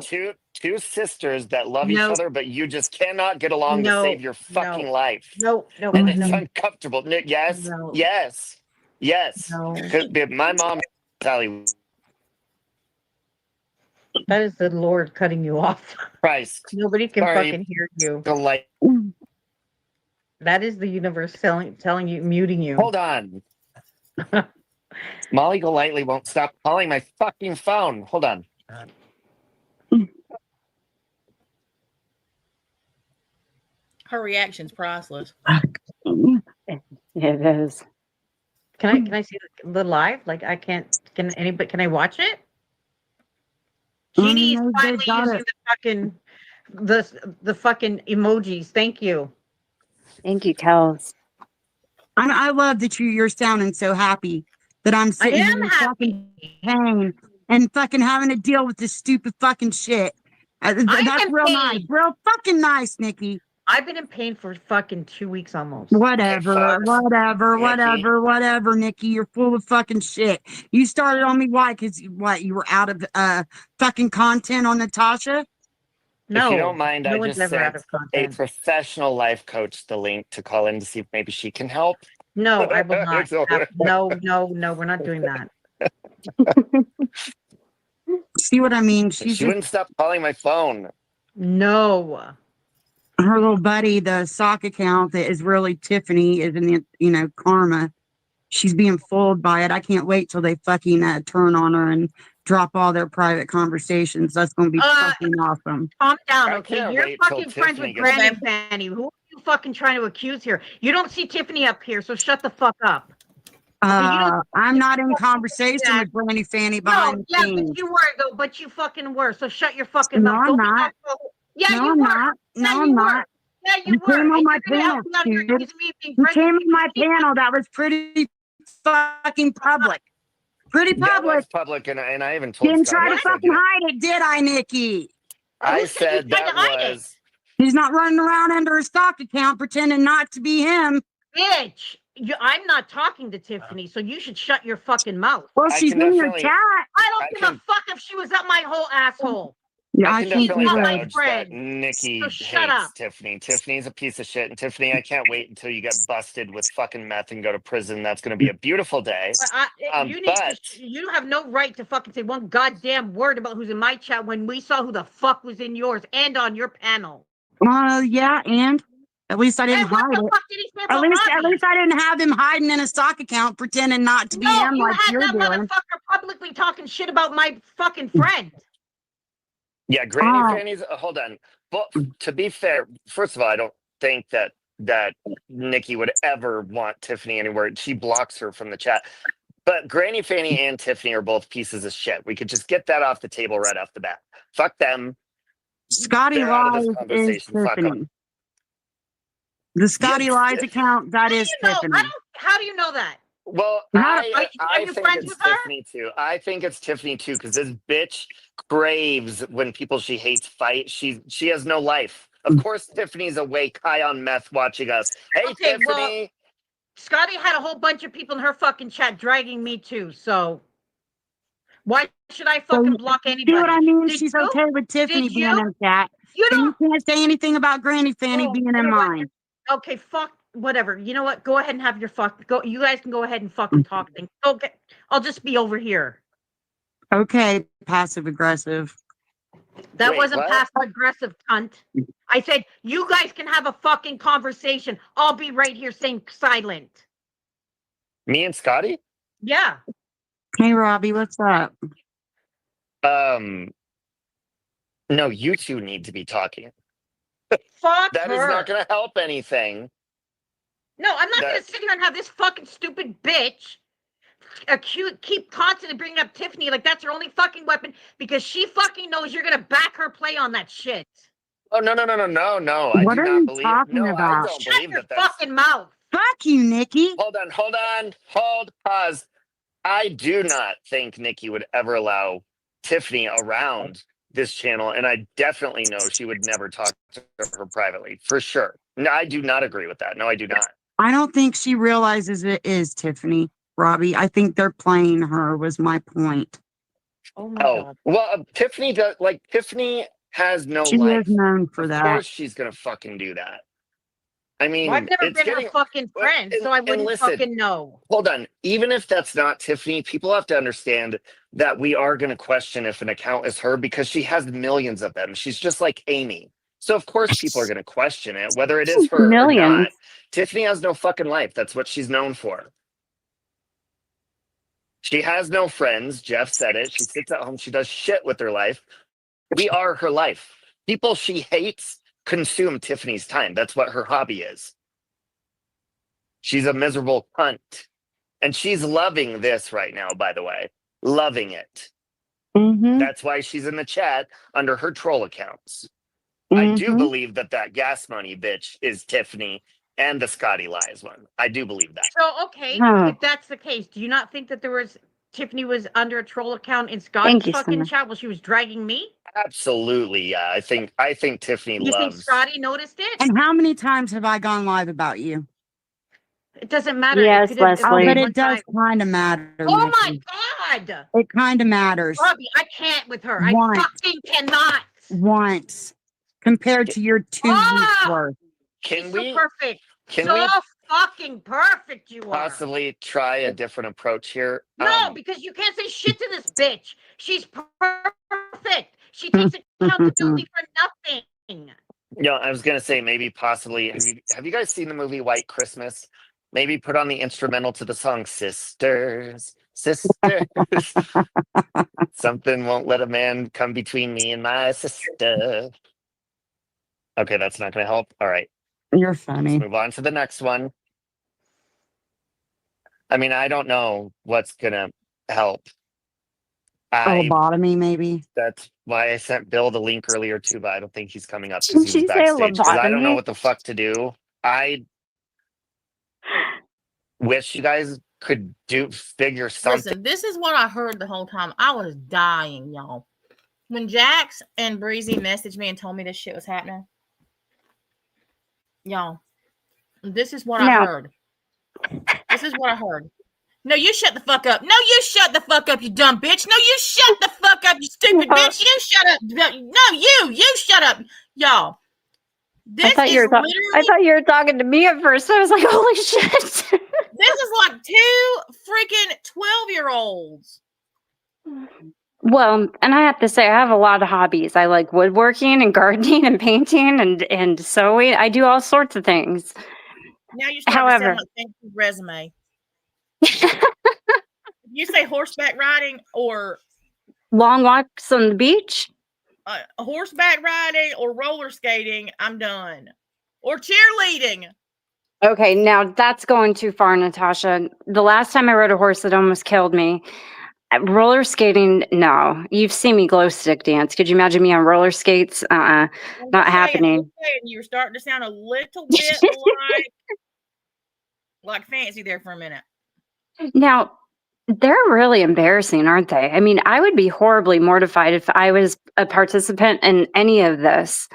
two sisters that love each No. other, but you just cannot get along to No. save your fucking life. No. No. And No. it's No. uncomfortable. Yes, No. yes, yes. No. 'Cause my mom, Sally, That is the Lord cutting you off. Christ, Nobody can Sorry. fucking hear you. delight. That is the universe telling you, muting you. Hold on. Molly Golightly won't stop calling my fucking phone. Hold on. Her reaction's priceless. It is. Can I see the live? Like I can't. Can anybody? Can I watch it? Jeannie's they finally got using it. the fucking emojis. Thank you. Thank you, Kels. I love that you're sounding so happy that I'm I sitting am here in fucking happy. pain and fucking having to deal with this stupid fucking shit. That's am real pain. nice. Real fucking nice, Nikki. I've been in pain for fucking 2 weeks almost. Whatever, fuck, whatever, Nikki. You're full of fucking shit. You started on me. Why? Because what? You were out of fucking content on Natasha. No, if you don't mind, no I one's just ever out sent of a content. professional life coach the link to call in to see if maybe she can help. No, I will not. It's over. No, we're not doing that. See what I mean? She She's just, wouldn't stop calling my phone. No. her little buddy, the sock account that is really Tiffany, is in the, karma. She's being fooled by it. I can't wait till they fucking turn on her and drop all their private conversations. That's going to be fucking awesome. Calm down, I okay? can't You're wait till fucking friends Tiffany with gets Granny Fanny. Who are you fucking trying to accuse here? You don't see Tiffany up here, so shut the fuck up. I'm not in conversation Yeah. with Granny Fanny No, behind the yeah, scenes. but you were though. But you fucking were. So shut your fucking No, mouth. I'm Don't be not. yeah, No, you I'm were. not. Yeah, No, you I'm were. not. Yeah, you You were. came on And my you're gonna panel, help me out here dude. accusing me of being You friends came with on my you. panel. That was pretty fucking public. Pretty That public. was public, and I even told Didn't Scotty. try I to said, fucking hide it, did I, Nikki? I Who said you said tried that to hide it? was. He's not running around under a stock account pretending not to be him. Bitch, I'm not talking to Tiffany, so you should shut your fucking mouth. Well, I she's can in your definitely- chat. I don't I give can- a fuck if she was up my whole asshole. Yeah, I I can think definitely you not my would. acknowledge that friend. Nikki So shut hates up. Tiffany. Tiffany's a piece of shit, and Tiffany, I can't wait until you get busted with fucking meth and go to prison. That's going to be a beautiful day. But you have no right to fucking say one goddamn word about who's in my chat when we saw who the fuck was in yours and on your panel. Yeah, and at least I didn't And what hide the it. fuck did he say At about least Robbie? I didn't have him hiding in a stock account pretending not to be No, him you like had you're that doing. motherfucker publicly talking shit about my fucking friend. Yeah, Granny Oh. Fanny's. Hold on. Well, to be fair, first of all, I don't think that Nikki would ever want Tiffany anywhere. She blocks her from the chat. But Granny Fanny and Tiffany are both pieces of shit. We could just get that off the table right off the bat. Fuck them. Scotty They're out of Lies this is conversation. Fuck 'em. Tiffany. The Scotty Yes. Lies account, that is You know, Tiffany. how do you know that? Well, Not- I you think friends it's with her? Tiffany too. I think it's Tiffany too because this bitch craves when people she hates fight. She has no life. Of course, Tiffany's awake, high on meth, watching us. Hey, Okay, well, Tiffany. Scotty had a whole bunch of people in her fucking chat dragging me too, so why should I fucking block anybody? See what I mean? Did She's you? okay with Tiffany Did being you? in chat. You And you don't. can't say anything about Granny Fanny Oh, being you in know what? mine. Okay, fuck, whatever. You know what? Go ahead and have your fuck. Go. You guys can go ahead and fucking talk. Then okay, I'll just be over here. Okay, passive aggressive. That Wait, wasn't what? passive aggressive, cunt. I said you guys can have a fucking conversation. I'll be right here staying silent. Me and Scotty? Yeah. Hey, Robbie, what's up? No, you two need to be talking. Fuck That her. is not going to help anything. No, I'm not That- gonna sit here and have this fucking stupid bitch keep constantly bringing up Tiffany like that's her only fucking weapon because she fucking knows you're gonna back her play on that shit. Oh no! I What do are not you believe. talking No, I about? don't Shut believe your that. That's. fucking mouth. Fuck you, Nikki. Hold on. Hold. Pause. I do not think Nikki would ever allow Tiffany around this channel, and I definitely know she would never talk to her privately, for sure. No, I do not agree with that. No, I do not. I don't think she realizes it is Tiffany, Robbie. I think they're playing her, was my point. Oh my Oh, god. well, Tiffany does, like, Tiffany has no She life. is known for Of that. course she's gonna fucking do that. I mean, Well, I've never it's been getting. her fucking Well, friend, so I and wouldn't listen, fucking know. hold on. Even if that's not Tiffany, people have to understand that we are going to question if an account is her because she has millions of them. She's just like Amy. So of course people are going to question it, whether it is her or Millions. not. Tiffany has no fucking life. That's what she's known for. She has no friends. Jeff said it. She sits at home. She does shit with her life. We are her life. People she hates consume Tiffany's time. That's what her hobby is. She's a miserable cunt. And she's loving this right now, by the way. Loving it. Mm-hmm. That's why she's in the chat under her troll accounts. I do believe that gas money bitch is Tiffany and the Scotty Lies one. I do believe that. So okay, Huh. if that's the case, do you not think that Tiffany was under a troll account in Thank Scotty's you so fucking much. chat while she was dragging me? Absolutely, yeah. I think Tiffany You think loves. Scotty noticed it? And how many times have I gone live about you? It doesn't matter. Yes, It could have Leslie. But been one it does time. kind of matter. Oh my Nikki. god! It kind of matters Robbie, I can't with her. I Once. fucking cannot. once compared to your 2 Ah! weeks worth. Can She's we so perfect. can so we fucking perfect you are. possibly try a different approach here? No, because you can't say shit to this bitch. She's perfect. She takes accountability for nothing. No, I was gonna say maybe possibly. Have you guys seen the movie White Christmas? Maybe put on the instrumental to the song "Sisters, Sisters." Something won't let a man come between me and my sister. Okay, that's not gonna help. All right, You're let's funny. move on to the next one. I mean, I don't know what's gonna help. Lobotomy, maybe. That's why I sent Bill the link earlier too, but I don't think he's coming up because Did he she was say backstage. Because I don't know lobotomy? what the fuck to do. I wish you guys could figure something. Listen, this is what I heard the whole time. I was dying, y'all. When Jax and Breezy messaged me and told me this shit was happening, y'all, this is what I No. heard. This is what I heard. No, you shut the fuck up. No, you shut the fuck up, you dumb bitch. No, you shut the fuck up, you stupid bitch. You shut up. No, you shut up, y'all. This I thought is you were literally. I thought you were talking to me at first. I was like, holy shit. This is like 2 freaking 12-year-olds. Well, and I have to say, I have a lot of hobbies. I like woodworking and gardening and painting and sewing. I do all sorts of things. Now you're starting However, to sound like a resume. You say horseback riding or long walks on the beach. horseback riding or roller skating, I'm done. Or cheerleading. Okay, now that's going too far, Natasha. The last time I rode a horse, it almost killed me. Roller skating, no. You've seen me glow stick dance. Could you imagine me on roller skates? Not happening. You're starting to sound a little bit like fancy there for a minute. Now, they're really embarrassing, aren't they? I mean, I would be horribly mortified if I was a participant in any of this.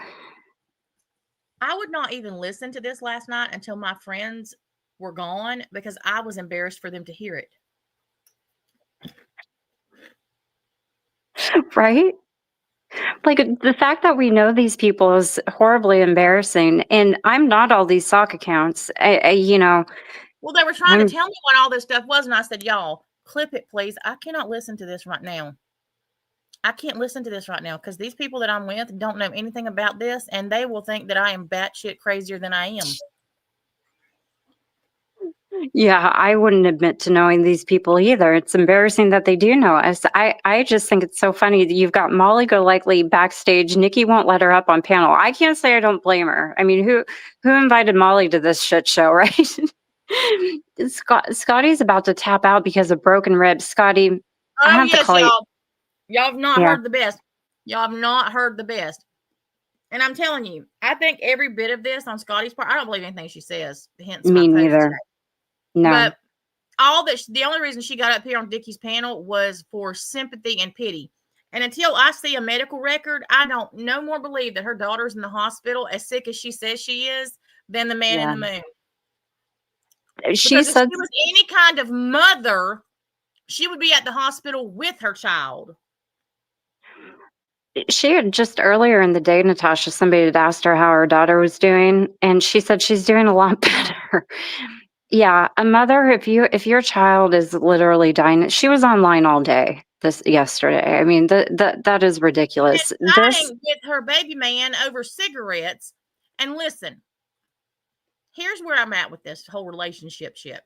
I would not even listen to this last night until my friends were gone because I was embarrassed for them to hear it. Right? Like the fact that we know these people is horribly embarrassing. And I'm not all these sock accounts. Well, they were trying to tell me what all this stuff was, and I said, y'all, clip it, please. I cannot listen to this right now. I can't listen to this right now because these people that I'm with don't know anything about this, and they will think that I am batshit crazier than I am. Yeah, I wouldn't admit to knowing these people either. It's embarrassing that they do know us. I just think it's so funny that you've got Molly Golightly backstage. Nikki won't let her up on panel. I can't say I don't blame her. I mean, who invited Molly to this shit show, right? Scotty's about to tap out because of broken ribs. Scotty, I have to call y'all. Y'all have not Yeah. heard the best. Y'all have not heard the best. And I'm telling you, I think every bit of this on Scotty's part, I don't believe anything she says. Hence Me my post neither. today. No. But the only reason she got up here on Dickie's panel was for sympathy and pity. And until I see a medical record, I don't no more believe that her daughter's in the hospital as sick as she says she is than the man in the moon. She Because if said she was any kind of mother, she would be at the hospital with her child. she had just earlier in the day, Natasha, somebody had asked her how her daughter was doing, and she said she's doing a lot better. Yeah, a mother, if your child is literally dying, she was online all day yesterday. I mean, that is ridiculous. And This fighting with her baby man over cigarettes. And listen, here's where I'm at with this whole relationship shit.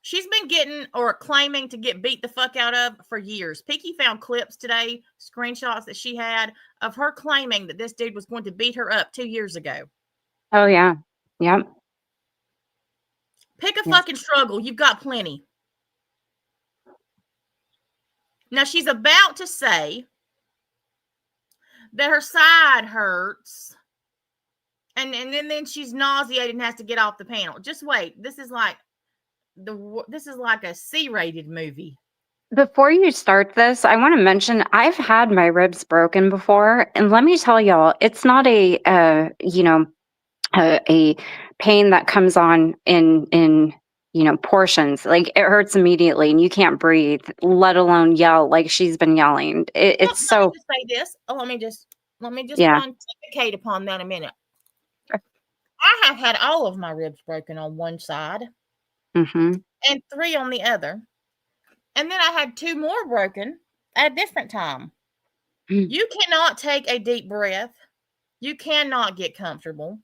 She's been getting or claiming to get beat the fuck out of for years. Peaky found clips today, screenshots that she had of her claiming that this dude was going to beat her up 2 years ago. Oh yeah. Yep. Pick a Yes. fucking struggle. You've got plenty. Now she's about to say that her side hurts. And then she's nauseated and has to get off the panel. Just wait. This is like a C-rated movie. Before you start this, I want to mention I've had my ribs broken before, and let me tell y'all, it's not a pain that comes on in portions. Like it hurts immediately, and you can't breathe, let alone yell like she's been yelling. It's Let me so just say this. Let me just Yeah. pontificate upon that a minute. I have had all of my ribs broken on one side hmm and 3 on the other. And then I had 2 more broken at a different time. Mm. You cannot take a deep breath. You cannot get comfortable.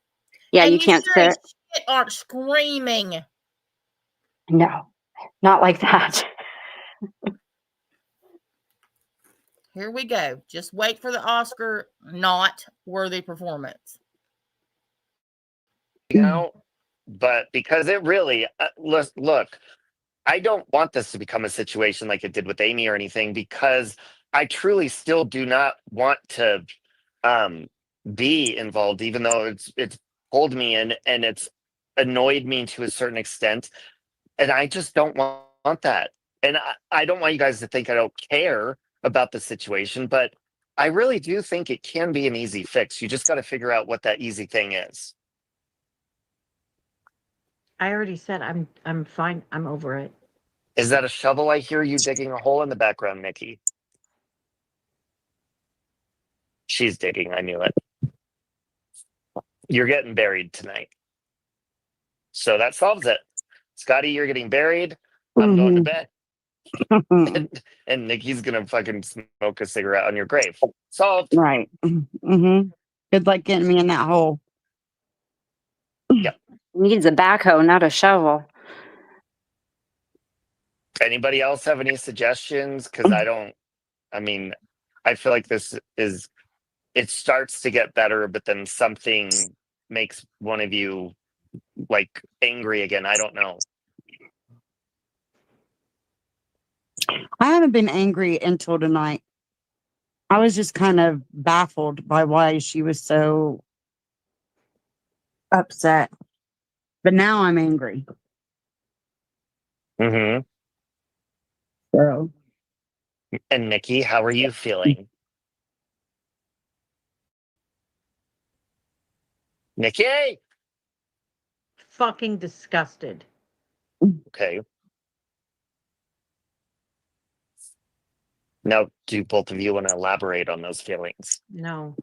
Yeah, and you can't sure as sit. shit aren't screaming. No, not like that. Here we go. Just wait for the Oscar not worthy performance. But because it really look, I don't want this to become a situation like it did with Amy or anything, because I truly still do not want to be involved, even though it's pulled me in and it's annoyed me to a certain extent, and I just don't want that. And I don't want you guys to think I don't care about the situation, but I really do think it can be an easy fix. You just got to figure out what that easy thing is. I already said I'm fine. I'm over it. Is that a shovel? I hear you digging a hole in the background, Nikki. She's digging. I knew it. You're getting buried tonight. So that solves it. Scotty, you're getting buried. I'm going to bed. And Nikki's going to fucking smoke a cigarette on your grave. Solved. Right. Good luck getting me in that hole. Needs a backhoe, not a shovel. Anybody else have any suggestions? Because I feel like it starts to get better, but then something makes one of you like angry again. I don't know. I haven't been angry until tonight. I was just kind of baffled by why she was so upset. But now I'm angry. Mm-hmm. So And Nikki, how are you feeling? Nikki! Fucking disgusted. Okay. Now, do both of you want to elaborate on those feelings? No.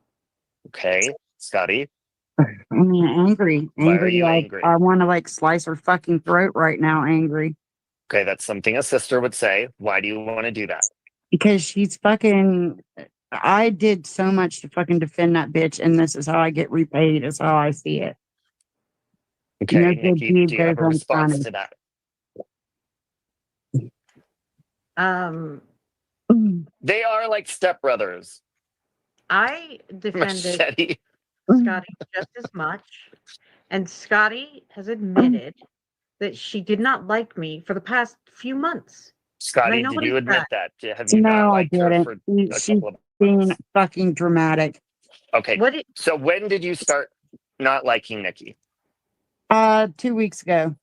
Okay. Scotty? I mean, angry. Why are Angry. you Like, angry? I want to like slice her fucking throat right now, angry. Okay, that's something a sister would say. Why do you want to do that? Because she's fucking. I did so much to fucking defend that bitch, and this is how I get repaid, is how I see it. Okay, No good Nikki, deed do you have a goes response unpunished. to that? They are like stepbrothers. I defended Machete. Scotty just as much, and Scotty has admitted that she did not like me for the past few months. Scotty, know did what you it's admit that. that? Have you not No, I liked her didn't. for a She's couple of being months? fucking dramatic. Okay, What it so when did you start not liking Nikki? 2 weeks ago.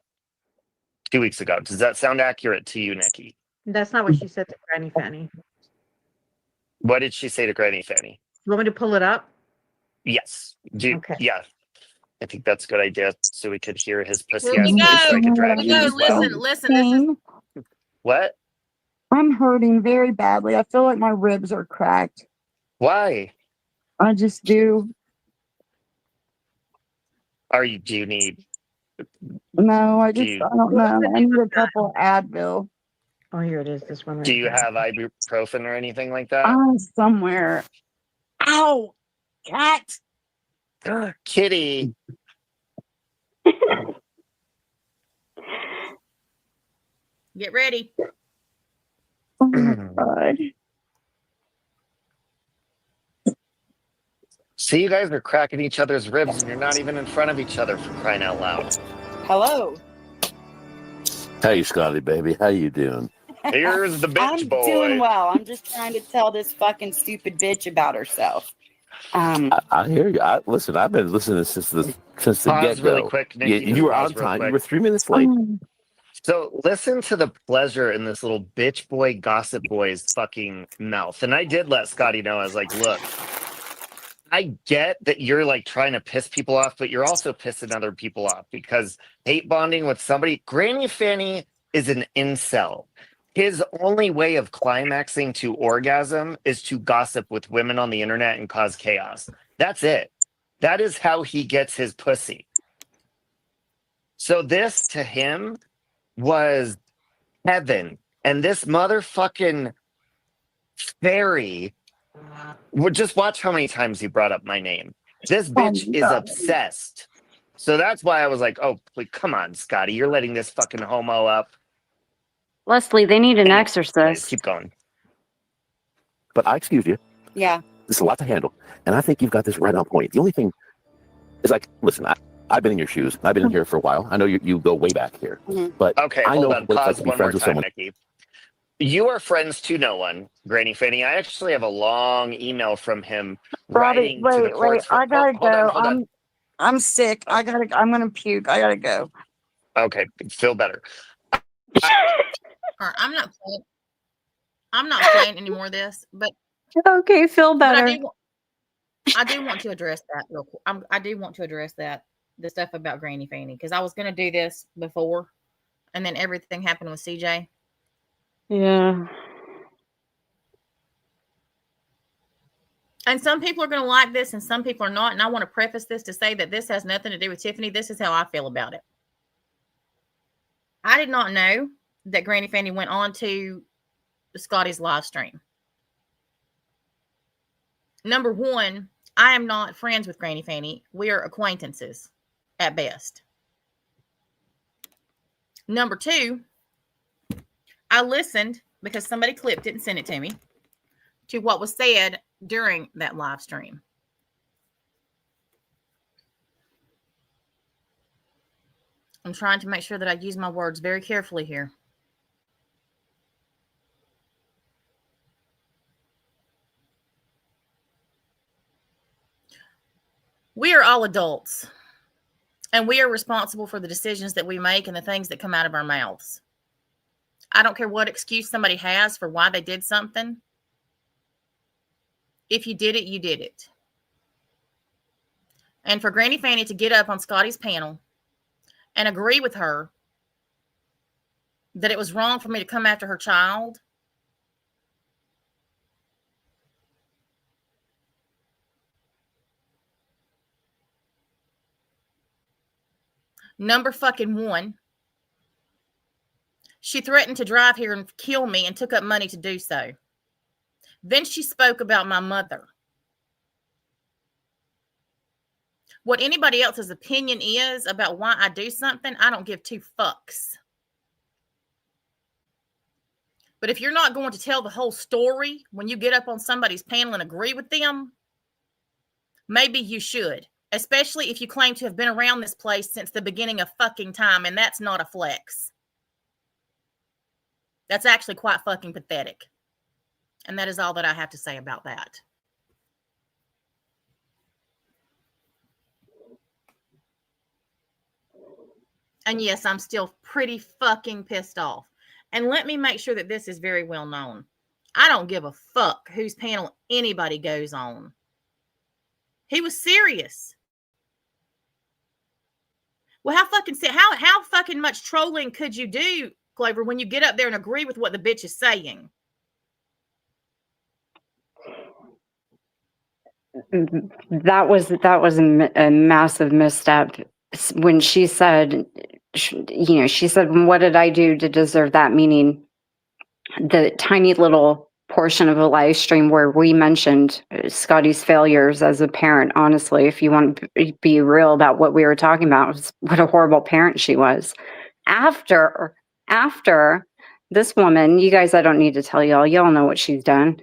2 weeks ago. Does that sound accurate to you, Nikki? That's not what she said to Granny Fanny. What did she say to Granny Fanny? You want me to pull it up? Yes. Okay. Yeah. I think that's a good idea. So we could hear his pussy Here ass we voice so I go. could drag Here you we as go. well. Listen. This is What? I'm hurting very badly. I feel like my ribs are cracked. Why? I just do. Do you need No, I Do just, you- I don't know. I need a couple Advil. Oh, here it is. This one right do you here. have ibuprofen or anything like that? Somewhere. Ow! Cat! Kitty. get ready. Oh my God. See, you guys are cracking each other's ribs and you're not even in front of each other, for crying out loud. Hello. Hey, Scotty, baby, how you doing? Here's the bitch I'm boy. doing well. I'm just trying to tell this fucking stupid bitch about herself. I hear you. Listen, I've been listening since the Pause get-go. really quick, Nikki. You were Pause on real time. quick. You were 3 minutes late. So listen to the pleasure in this little bitch boy gossip boy's fucking mouth. And I did let Scotty know. I was like, look, I get that you're like trying to piss people off, but you're also pissing other people off because hate bonding with somebody. Granny Fanny is an incel. His only way of climaxing to orgasm is to gossip with women on the internet and cause chaos. That's it. That is how he gets his pussy. So this to him was heaven. And this motherfucking fairy would just watch how many times he brought up my name. This bitch is obsessed. So that's why I was like, oh, come on, Scotty. You're letting this fucking homo up. Leslie, they need an Anyways, exorcist. keep going. But I excuse you. Yeah. This is a lot to handle. And I think you've got this right on point. The only thing is like, listen, I've been in your shoes. I've been in here for a while. I know you go way back here. Mhm. But Okay, I hold know on. what it's like Pause to be one more friends with time, someone. Nikki. You are friends to no one, Granny Fanny. I actually have a long email from him Robbie, writing to the wait. courts. I gotta go. Hold on. I'm sick. I'm gonna puke. I gotta go. Okay, feel better. All right, I'm not playing any more of this, but Okay, feel but better. I do want to address that real quick. I do want to address that the stuff about Granny Fanny because I was going to do this before, and then everything happened with CJ. Yeah. And some people are going to like this, and some people are not. And I want to preface this to say that this has nothing to do with Tiffany. This is how I feel about it. I did not know that Granny Fanny went on to Scotty's live stream. Number one, I am not friends with Granny Fanny. We are acquaintances at best. Number two, I listened because somebody clipped it and sent it to me to what was said during that live stream. I'm trying to make sure that I use my words very carefully here. We are all adults, and we are responsible for the decisions that we make and the things that come out of our mouths. I don't care what excuse somebody has for why they did something. If you did it, you did it. And for Granny Fanny to get up on Scotty's panel and agree with her that it was wrong for me to come after her child, number fucking one, she threatened to drive here and kill me and took up money to do so. Then she spoke about my mother. What anybody else's opinion is about why I do something, I don't give two fucks. But if you're not going to tell the whole story when you get up on somebody's panel and agree with them, maybe you should. Especially if you claim to have been around this place since the beginning of fucking time, and that's not a flex. That's actually quite fucking pathetic. And that is all that I have to say about that. And yes, I'm still pretty fucking pissed off. And let me make sure that this is very well known. I don't give a fuck whose panel anybody goes on. He was serious. Well, how fucking much trolling could you do, Clover, when you get up there and agree with what the bitch is saying? That was a massive misstep when she said, she said, "What did I do to deserve that?" Meaning the tiny little portion of a live stream where we mentioned Scotty's failures as a parent. Honestly, if you want to be real about what we were talking about, was what a horrible parent she was. After this woman, you guys, I don't need to tell y'all know what she's done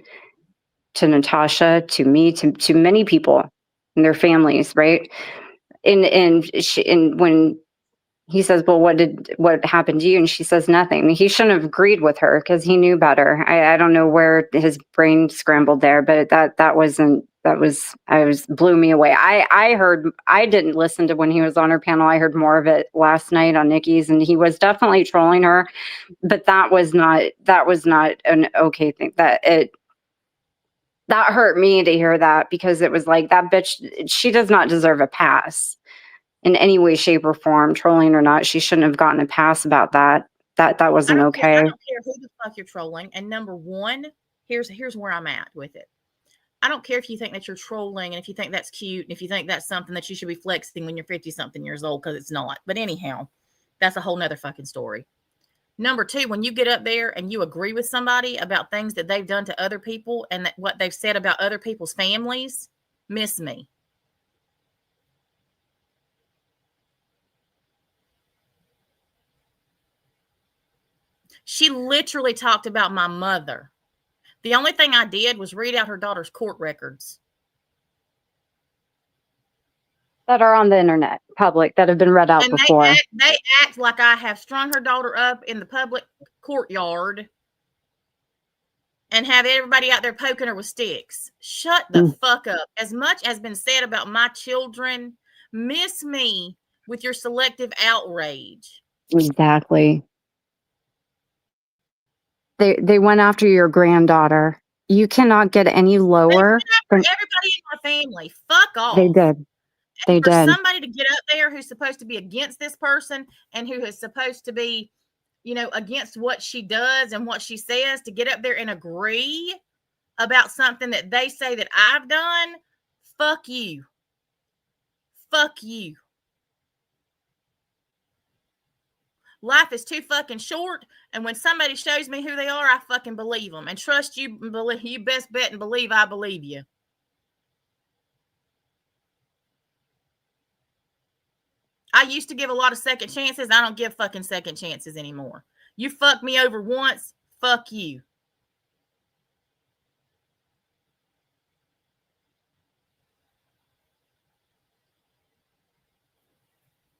to Natasha, to me, to many people and their families, right? And when he says, "Well, what happened to you?" And she says nothing. He shouldn't have agreed with her because he knew better. I don't know where his brain scrambled there, but blew me away. I didn't listen to when he was on her panel. I heard more of it last night on Nikki's, and he was definitely trolling her, but that was not an okay thing. That hurt me to hear that, because it was like, that bitch, she does not deserve a pass in any way, shape, or form, trolling or not. She shouldn't have gotten a pass about that. That wasn't okay. I don't care who the fuck you're trolling. And number one, here's where I'm at with it. I don't care if you think that you're trolling and if you think that's cute and if you think that's something that you should be flexing when you're 50-something years old, because it's not. But anyhow, that's a whole nother fucking story. Number two, when you get up there and you agree with somebody about things that they've done to other people and that what they've said about other people's families, miss me. She literally talked about my mother. The only thing I did was read out her daughter's court records. That are on the internet, public, that have been read out before. They act like I have strung her daughter up in the public courtyard and have everybody out there poking her with sticks. Shut the fuck up. As much has been said about my children, miss me with your selective outrage. Exactly. They went after your granddaughter. You cannot get any lower. Everybody in my family. Fuck off. They did. They for did. somebody to get up there who's supposed to be against this person and who is supposed to be, against what she does and what she says, to get up there and agree about something that they say that I've done, fuck you. Fuck you. Life is too fucking short, and when somebody shows me who they are, I fucking believe them. And trust you, you best bet and believe I believe you. I used to give a lot of second chances. I don't give fucking second chances anymore. You fuck me over once, fuck you.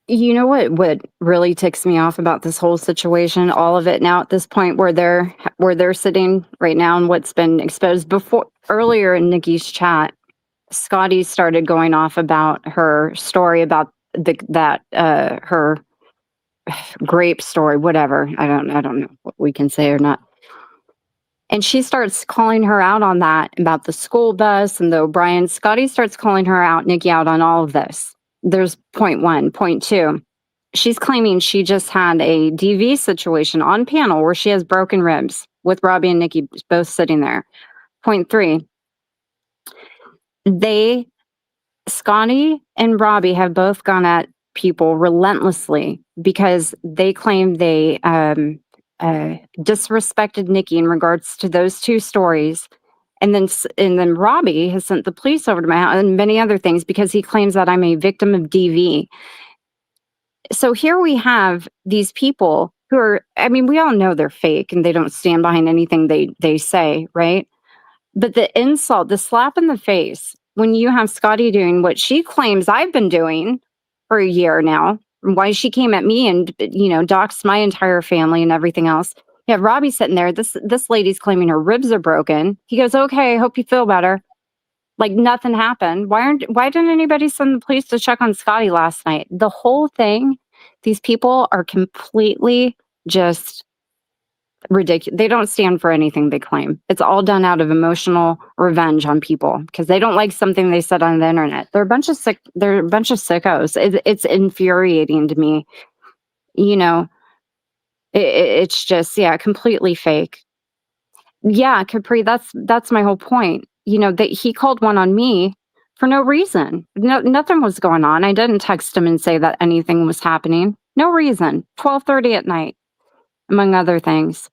You know what really ticks me off about this whole situation, all of it now at this point where they're sitting right now and what's been exposed earlier in Nikki's chat, Scotty started going off about her story about her grape story, whatever. I don't know what we can say or not. And she starts calling her out on that, about the school bus and the O'Brien. Scotty starts calling her out, Nikki, out on all of this. There's point one. Point two, she's claiming she just had a DV situation on panel where she has broken ribs with Robbie and Nikki both sitting there. Point three, Scotty and Robbie have both gone at people relentlessly because they claim they disrespected Nikki in regards to those two stories. And then Robbie has sent the police over to my house and many other things because he claims that I'm a victim of DV. So here we have these people who are, we all know they're fake and they don't stand behind anything they say, right? But the insult, the slap in the face, when you have Scotty doing what she claims I've been doing for a year now, why she came at me and, doxed my entire family and everything else. Yeah, Robbie's sitting there. This lady's claiming her ribs are broken. He goes, "Okay, hope you feel better." Like nothing happened. Why didn't anybody send the police to check on Scotty last night? The whole thing These people are completely just ridiculous. They don't stand for anything they claim. It's all done out of emotional revenge on people because they don't like something they said on the internet. They're a bunch of sickos. It's infuriating to me. You know, it's just, yeah, completely fake. Yeah, Capri, that's my whole point. You know, that he called one on me for no reason. Nothing was going on. I didn't text him and say that anything was happening. No reason. 12:30 at night, among other things.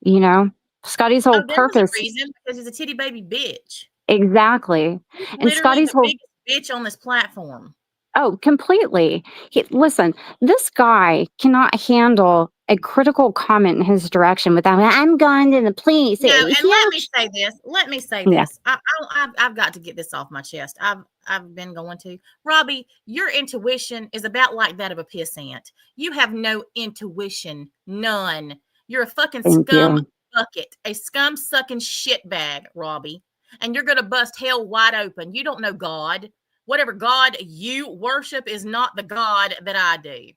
You know, Scotty's whole There was a purpose. reason, because he's a titty baby bitch. Exactly. And Literally Scotty's the whole biggest bitch on this platform. Oh, completely. Listen, this guy cannot handle a critical comment in his direction without, I'm going to the police. No, and He let don't me say this. Let me say Yeah. this. I've got to get this off my chest. I've been going to. Robbie, your intuition is about like that of a pissant. You have no intuition. None. You're a fucking Thank scum you. bucket, a scum sucking shit bag, Robbie. And you're gonna bust hell wide open. You don't know God. Whatever God you worship is not the God that I do.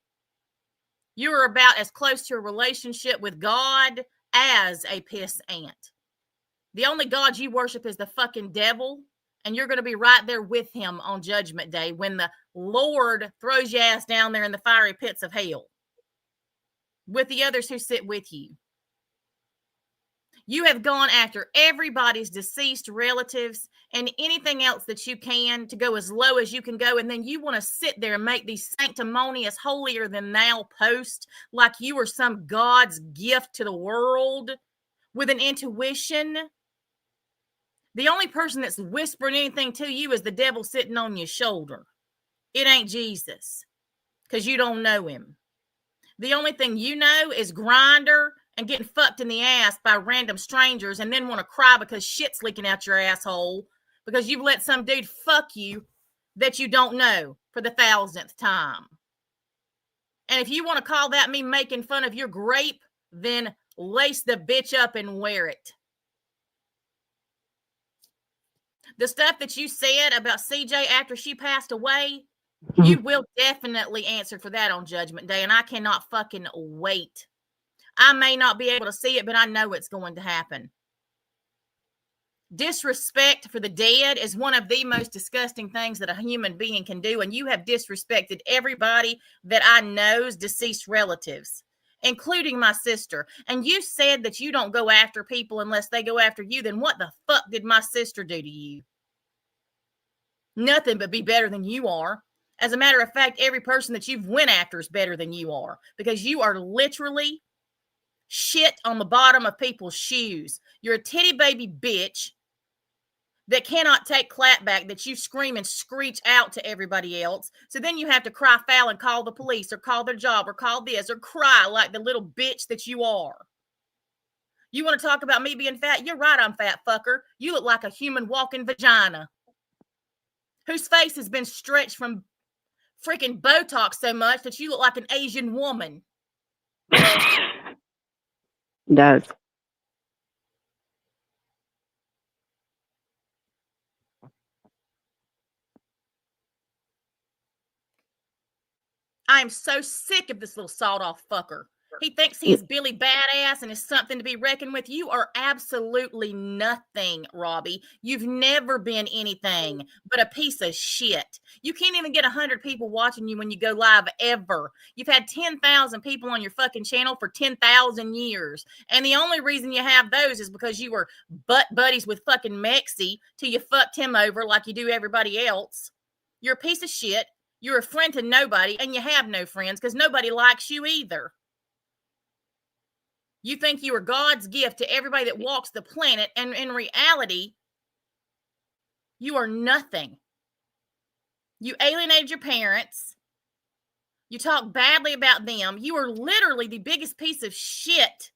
You are about as close to a relationship with God as a piss ant. The only God you worship is the fucking devil, and you're going to be right there with him on Judgment Day when the Lord throws your ass down there in the fiery pits of hell with the others who sit with you. You have gone after everybody's deceased relatives and anything else that you can to go as low as you can go. And then you want to sit there and make these sanctimonious, holier than thou posts like you are some God's gift to the world with an intuition. The only person that's whispering anything to you is the devil sitting on your shoulder. It ain't Jesus, because you don't know him. The only thing you know is Grindr and getting fucked in the ass by random strangers and then want to cry because shit's leaking out your asshole because you've let some dude fuck you that you don't know for the 1,000th time. And if you want to call that me making fun of your grape, then lace the bitch up and wear it. The stuff that you said about CJ after she passed away, you will definitely answer for that on Judgment Day, and I cannot fucking wait. I may not be able to see it, but I know it's going to happen. Disrespect for the dead is one of the most disgusting things that a human being can do, and you have disrespected everybody that I know's deceased relatives, including my sister. And you said that you don't go after people unless they go after you. Then what the fuck did my sister do to you? Nothing but be better than you are. As a matter of fact, every person that you've went after is better than you are, because you are literally shit on the bottom of people's shoes. You're a titty baby bitch that cannot take clapback, that you scream and screech out to everybody else. So then you have to cry foul and call the police or call their job or call this or cry like the little bitch that you are. You want to talk about me being fat? You're right, I'm fat, fucker. You look like a human walking vagina whose face has been stretched from freaking Botox so much that you look like an Asian woman. Does. I am so sick of this little sawed-off fucker. He thinks he is Billy Badass and is something to be reckoned with. You are absolutely nothing, Robbie. You've never been anything but a piece of shit. You can't even get 100 people watching you when you go live ever. You've had 10,000 people on your fucking channel for 10,000 years. And the only reason you have those is because you were butt buddies with fucking Mexi till you fucked him over like you do everybody else. You're a piece of shit. You're a friend to nobody, and you have no friends because nobody likes you either. You think you are God's gift to everybody that walks the planet, and in reality, you are nothing. You alienated your parents. You talk badly about them. You are literally the biggest piece of shit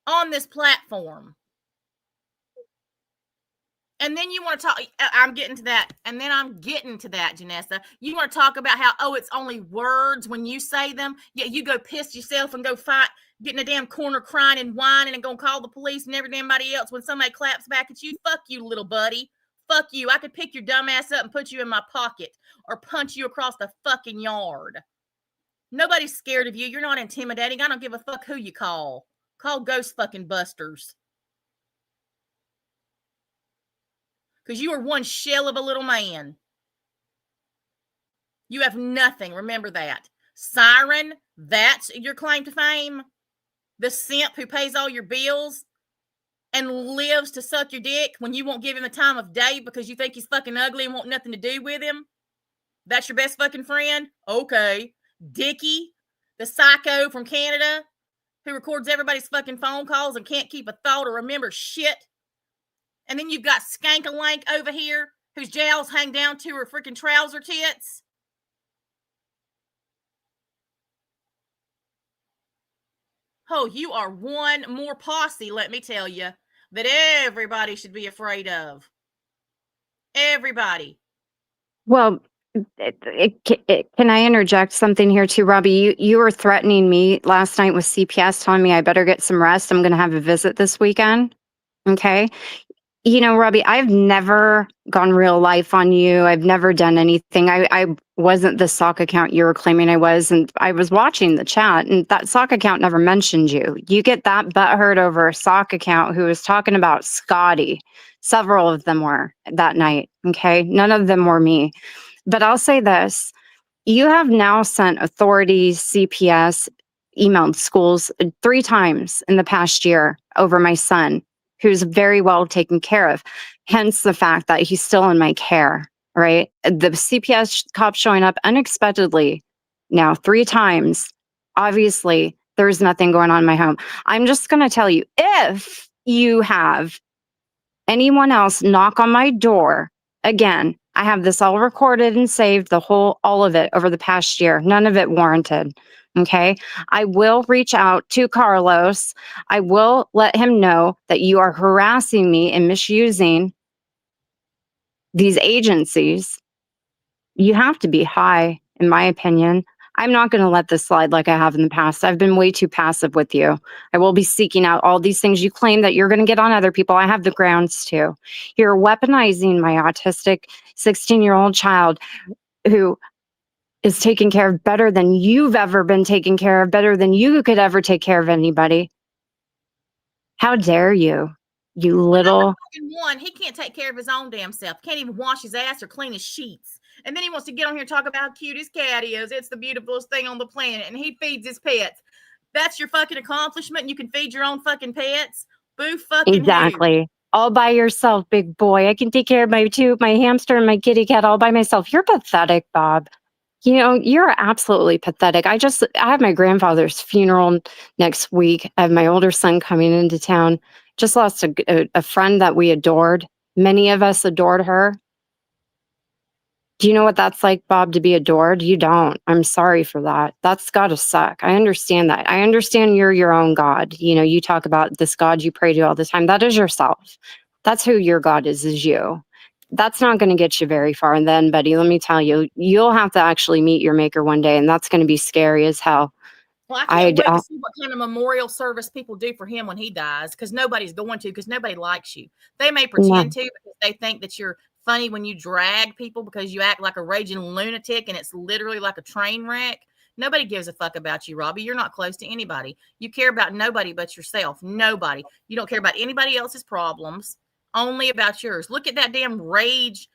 on this platform. And then you want to talk, I'm getting to that. And then I'm getting to that, Janessa. You want to talk about how, oh, it's only words when you say them. Yeah, you go piss yourself and go fight, get in a damn corner crying and whining and go call the police and everybody else when somebody claps back at you. Fuck you, little buddy. fuck you. I could pick your dumb ass up and put you in my pocket or punch you across the fucking yard. Nobody's scared of you. You're not intimidating. I don't give a fuck who you call. Call Ghost fucking Busters. Because you are one shell of a little man. You have nothing. Remember that. Siren, that's your claim to fame. The simp who pays all your bills and lives to suck your dick when you won't give him the time of day because you think he's fucking ugly and want nothing to do with him. That's your best fucking friend? Okay. Dickie, the psycho from Canada who records everybody's fucking phone calls and can't keep a thought or remember shit. And then you've got Skankalank over here whose jowls hang down to her freaking trouser tits. Oh, you are one more posse, let me tell you, that everybody should be afraid of. Everybody. Well, can I interject something here too, Robbie? You were threatening me last night with CPS, telling me I better get some rest. I'm going to have a visit this weekend. Okay. You know, Robbie, I've never gone real life on you. I've never done anything. I wasn't the sock account you were claiming I was. And I was watching the chat and that sock account never mentioned you. You get that butthurt over a sock account who was talking about Scotty. Several of them were that night. Okay. None of them were me. But I'll say this. You have now sent authorities, CPS, emailed schools 3 times in the past year over my son, who's very well taken care of. Hence the fact that he's still in my care, right? The CPS cop showing up unexpectedly now 3 times. Obviously, there's nothing going on in my home. I'm just going to tell you, if you have anyone else knock on my door, again, I have this all recorded and saved, all of it over the past year, none of it warranted. Okay. I will reach out to Carlos. I will let him know that you are harassing me and misusing these agencies. You have to be high, in my opinion. I'm not going to let this slide like I have in the past. I've been way too passive with you. I will be seeking out all these things you claim that you're going to get on other people. I have the grounds to. You're weaponizing my autistic 16-year-old child who is taken care of better than you've ever been taken care of, better than you could ever take care of anybody. How dare you, you little... One, he can't take care of his own damn self. Can't even wash his ass or clean his sheets. And then he wants to get on here and talk about how cute his cat is. It's the beautifulest thing on the planet. And he feeds his pets. That's your fucking accomplishment. And you can feed your own fucking pets. Boo fucking Exactly. who? All by yourself, big boy. I can take care of my hamster and my kitty cat all by myself. You're pathetic, Bob. You know, you're absolutely pathetic. I have my grandfather's funeral next week. I have my older son coming into town. Just lost a friend that we adored. Many of us adored her. Do you know what that's like, Bob, to be adored? You don't. I'm sorry for that. That's got to suck. I understand that. I understand you're your own God. You know, you talk about this God you pray to all the time. That is yourself. That's who your God is you. That's not going to get you very far. And then, buddy, let me tell you, you'll have to actually meet your maker one day, and that's going to be scary as hell. Well, I can't wait to see what kind of memorial service people do for him when he dies, because nobody's going to, because nobody likes you. They may pretend to because they think that you're funny when you drag people because you act like a raging lunatic and it's literally like a train wreck. Nobody gives a fuck about you, Robbie. You're not close to anybody. You care about nobody but yourself. Nobody. You don't care about anybody else's problems, only about yours. Look at that damn rage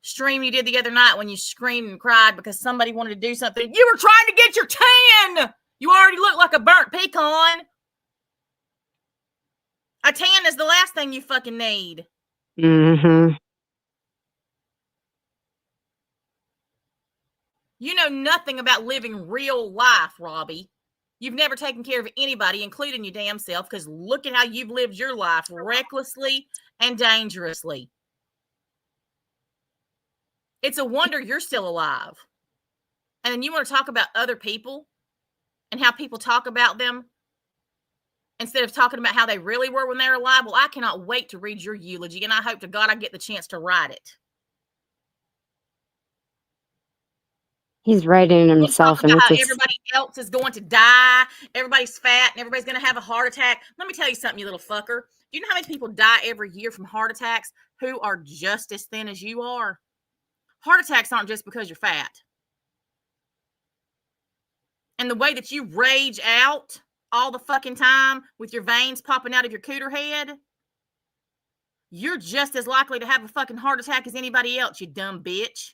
stream you did the other night when you screamed and cried because somebody wanted to do something. You were trying to get your tan. You already look like a burnt pecan. A tan is the last thing you fucking need. Mm-hmm. You know nothing about living real life, Robbie. You've never taken care of anybody, including your damn self, because look at how you've lived your life recklessly and dangerously. It's a wonder you're still alive. And then you want to talk about other people and how people talk about them instead of talking about how they really were when they were alive. Well, I cannot wait to read your eulogy, and I hope to God I get the chance to write it. He's writing We'll himself, talk and about it's how just, everybody else is going to die. Everybody's fat and everybody's going to have a heart attack. Let me tell you something, you little fucker. Do you know how many people die every year from heart attacks who are just as thin as you are? Heart attacks aren't just because you're fat. And the way that you rage out all the fucking time with your veins popping out of your cooter head, you're just as likely to have a fucking heart attack as anybody else, you dumb bitch.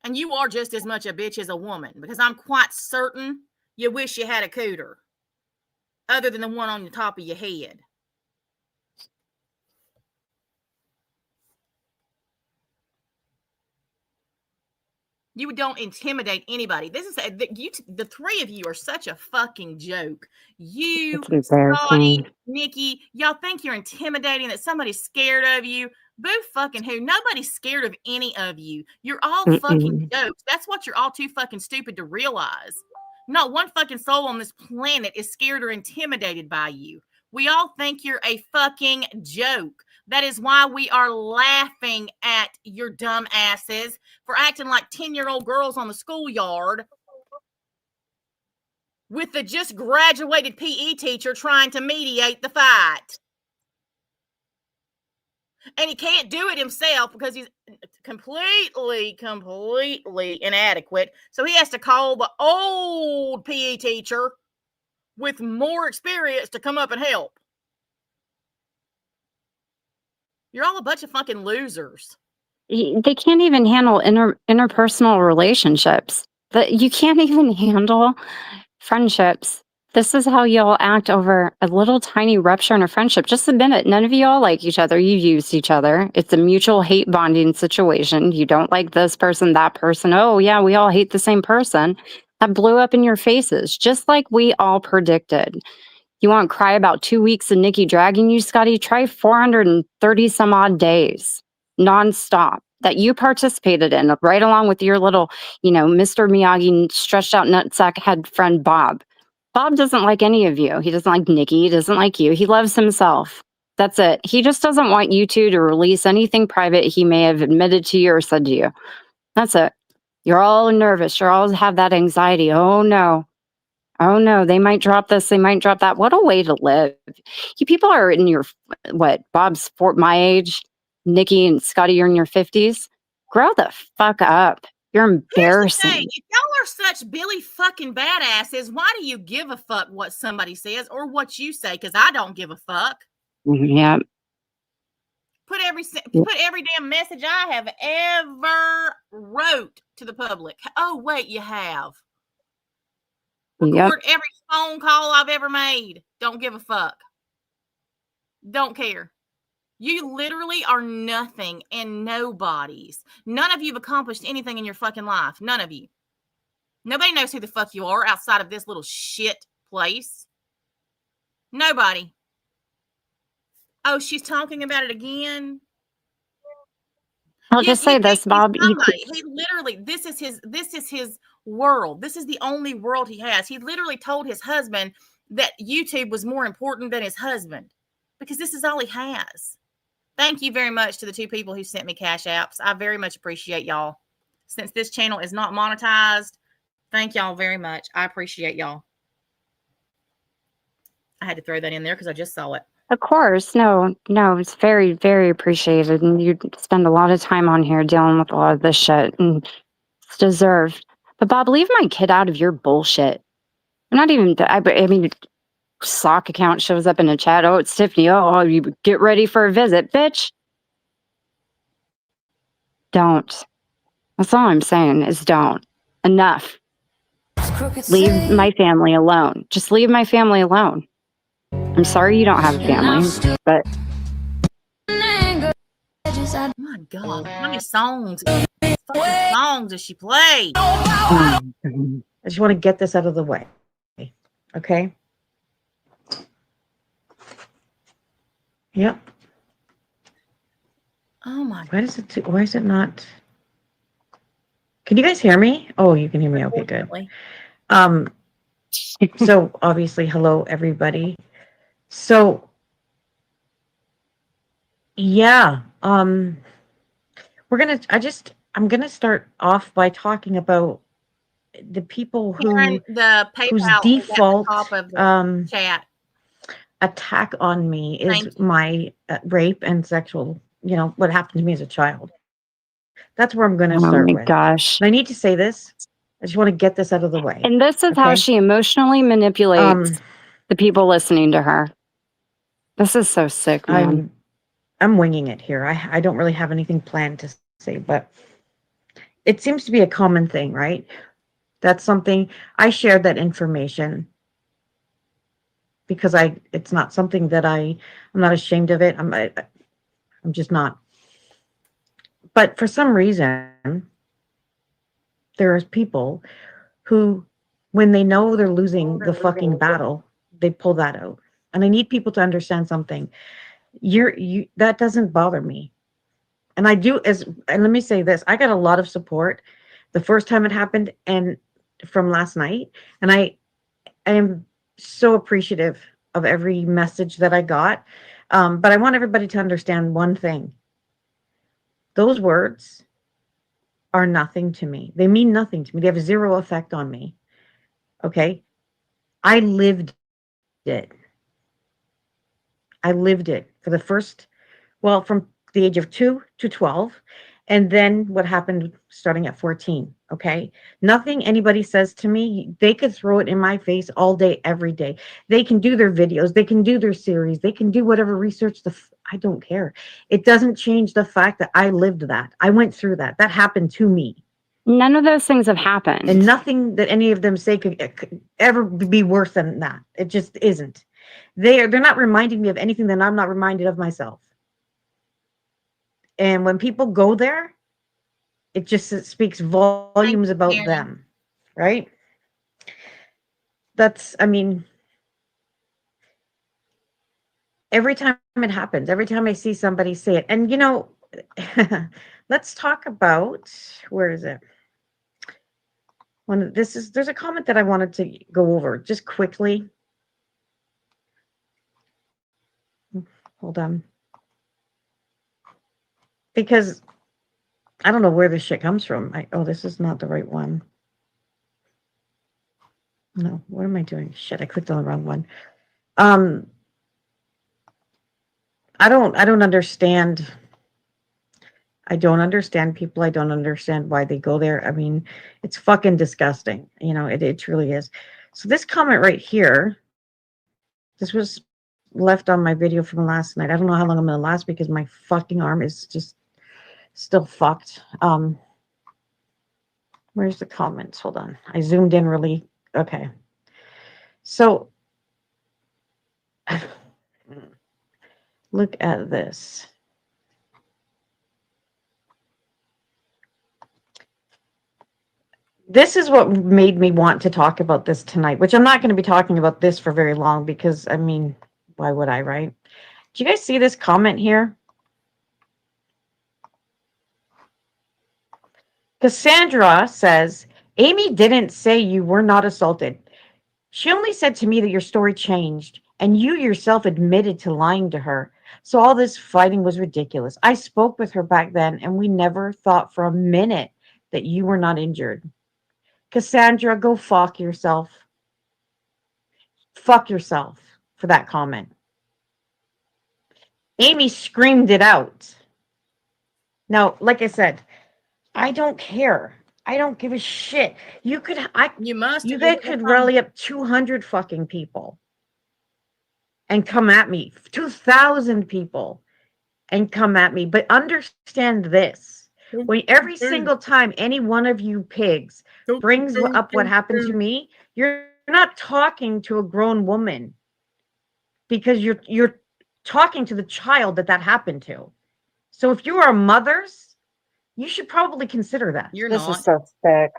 And you are just as much a bitch as a woman, because I'm quite certain you wish you had a cooter other than the one on the top of your head. You don't intimidate anybody. This is the three of you are such a fucking joke. You, it's Scotty, embarrassing. Nikki, y'all think you're intimidating, that somebody's scared of you. Boo fucking who? Nobody's scared of any of you. You're all fucking jokes. That's what you're all too fucking stupid to realize. Not one fucking soul on this planet is scared or intimidated by you. We all think you're a fucking joke. That is why we are laughing at your dumb asses for acting like 10-year-old girls on the schoolyard with the just graduated PE teacher trying to mediate the fight. And he can't do it himself because he's completely inadequate. So he has to call the old PE teacher with more experience to come up and help. You're all a bunch of fucking losers. They can't even handle interpersonal relationships. You can't even handle friendships. This is how y'all act over a little tiny rupture in a friendship. Just admit it. None of y'all like each other. You use each other. It's a mutual hate bonding situation. You don't like this person, that person. Oh, yeah, we all hate the same person. That blew up in your faces, just like we all predicted. You want to cry about 2 weeks of Nikki dragging you, Scotty? Try 430 some odd days nonstop that you participated in, right along with your little, Mr. Miyagi stretched out nutsack head friend Bob. Bob doesn't like any of you. He doesn't like Nikki. He doesn't like you. He loves himself. That's it. He just doesn't want you two to release anything private he may have admitted to you or said to you. That's it. You're all nervous. You're all have that anxiety. Oh no, they might drop this. They might drop that. What a way to live. You people are in your, Bob's my age. Nikki and Scotty, you're in your 50s. Grow the fuck up. You're embarrassing. Here's the thing. If y'all are such Billy fucking badasses, why do you give a fuck what somebody says or what you say? Because I don't give a fuck. Yeah. Put every damn message I have ever wrote to the public. Oh, wait, you have. Record every phone call I've ever made. Don't give a fuck. Don't care. You literally are nothing and nobodies. None of you have accomplished anything in your fucking life. None of you. Nobody knows who the fuck you are outside of this little shit place. Nobody. Oh, she's talking about it again. I'll just say this, Bob. He literally, this is his world. This is the only world he has. He literally told his husband that YouTube was more important than his husband because this is all he has. Thank you very much to the two people who sent me cash apps. I very much appreciate y'all. Since this channel is not monetized, thank y'all very much. I appreciate y'all. I had to throw that in there because I just saw it. Of course. No, it's very, very appreciated. And you spend a lot of time on here dealing with a lot of this shit, and it's deserved. But Bob, leave my kid out of your bullshit. I'm not even, I mean, sock account shows up in the chat. Oh, it's Tiffany. Oh, you get ready for a visit, bitch. Don't. That's all I'm saying is don't. Enough. Leave my family alone. Just leave my family alone. I'm sorry you don't have a family, but. Oh my God. How many songs does she play? I just want to get this out of the way. Okay. Yep. Oh my. Why is it not? Can you guys hear me? Oh, you can hear me. Okay, good. So obviously, hello everybody. So yeah, I'm gonna start off by talking about the people Karen, the whose PayPal is at the default top of the chat. attack on me Thank is my rape and sexual, what happened to me as a child. That's where I'm going to Oh start my with. gosh. And I need to say this. I just want to get this out of the way. And this is how okay? she emotionally manipulates the people listening to her. This is so sick, man. I'm winging it here. I don't really have anything planned to say, but it seems to be a common thing, right? That's something I shared that information because it's not something that I'm not ashamed of it. I'm just not. But for some reason, there are people who, when they know they're losing the fucking battle, they pull that out. And I need people to understand something. That doesn't bother me. And and let me say this, I got a lot of support the first time it happened and from last night. And I am so appreciative of every message that I got. But I want everybody to understand one thing. Those words are nothing to me. They mean nothing to me. They have zero effect on me. Okay? I lived it. I lived it for from the age of 2 to 12. And then what happened starting at 14. Okay? Nothing anybody says to me, they could throw it in my face all day, every day. They can do their videos. They can do their series. They can do whatever research. I don't care. It doesn't change the fact that I lived that. I went through that. That happened to me. None of those things have happened. And nothing that any of them say could ever be worse than that. It just isn't. They're not reminding me of anything that I'm not reminded of myself. And when people go there, it speaks volumes about them, right? Every time it happens, every time I see somebody say it, and let's talk about, where is it? There's a comment that I wanted to go over just quickly. Hold on. Because I don't know where this shit comes from. This is not the right one. No, what am I doing? Shit, I clicked on the wrong one. I don't understand. I don't understand people. I don't understand why they go there. I mean, it's fucking disgusting. It truly is. So this comment right here, this was left on my video from last night. I don't know how long I'm going to last because my fucking arm is just still fucked. Where's the comments? Hold on. I zoomed in really. Okay. So look at this. This is what made me want to talk about this tonight, which I'm not going to be talking about this for very long because, why would I, right? Do you guys see this comment here? Cassandra says, Amy didn't say you were not assaulted. She only said to me that your story changed and you yourself admitted to lying to her. So all this fighting was ridiculous. I spoke with her back then and we never thought for a minute that you were not injured. Cassandra, go fuck yourself. Fuck yourself for that comment. Amy screamed it out. Now, like I said, I don't care. I don't give a shit. You guys could rally up 200 fucking people and come at me. 2,000 people and come at me. But understand this. When every single time any one of you pigs brings up what happened to me, you're not talking to a grown woman because you're talking to the child that happened to. So if you are mothers, you should probably consider that. This is so sick.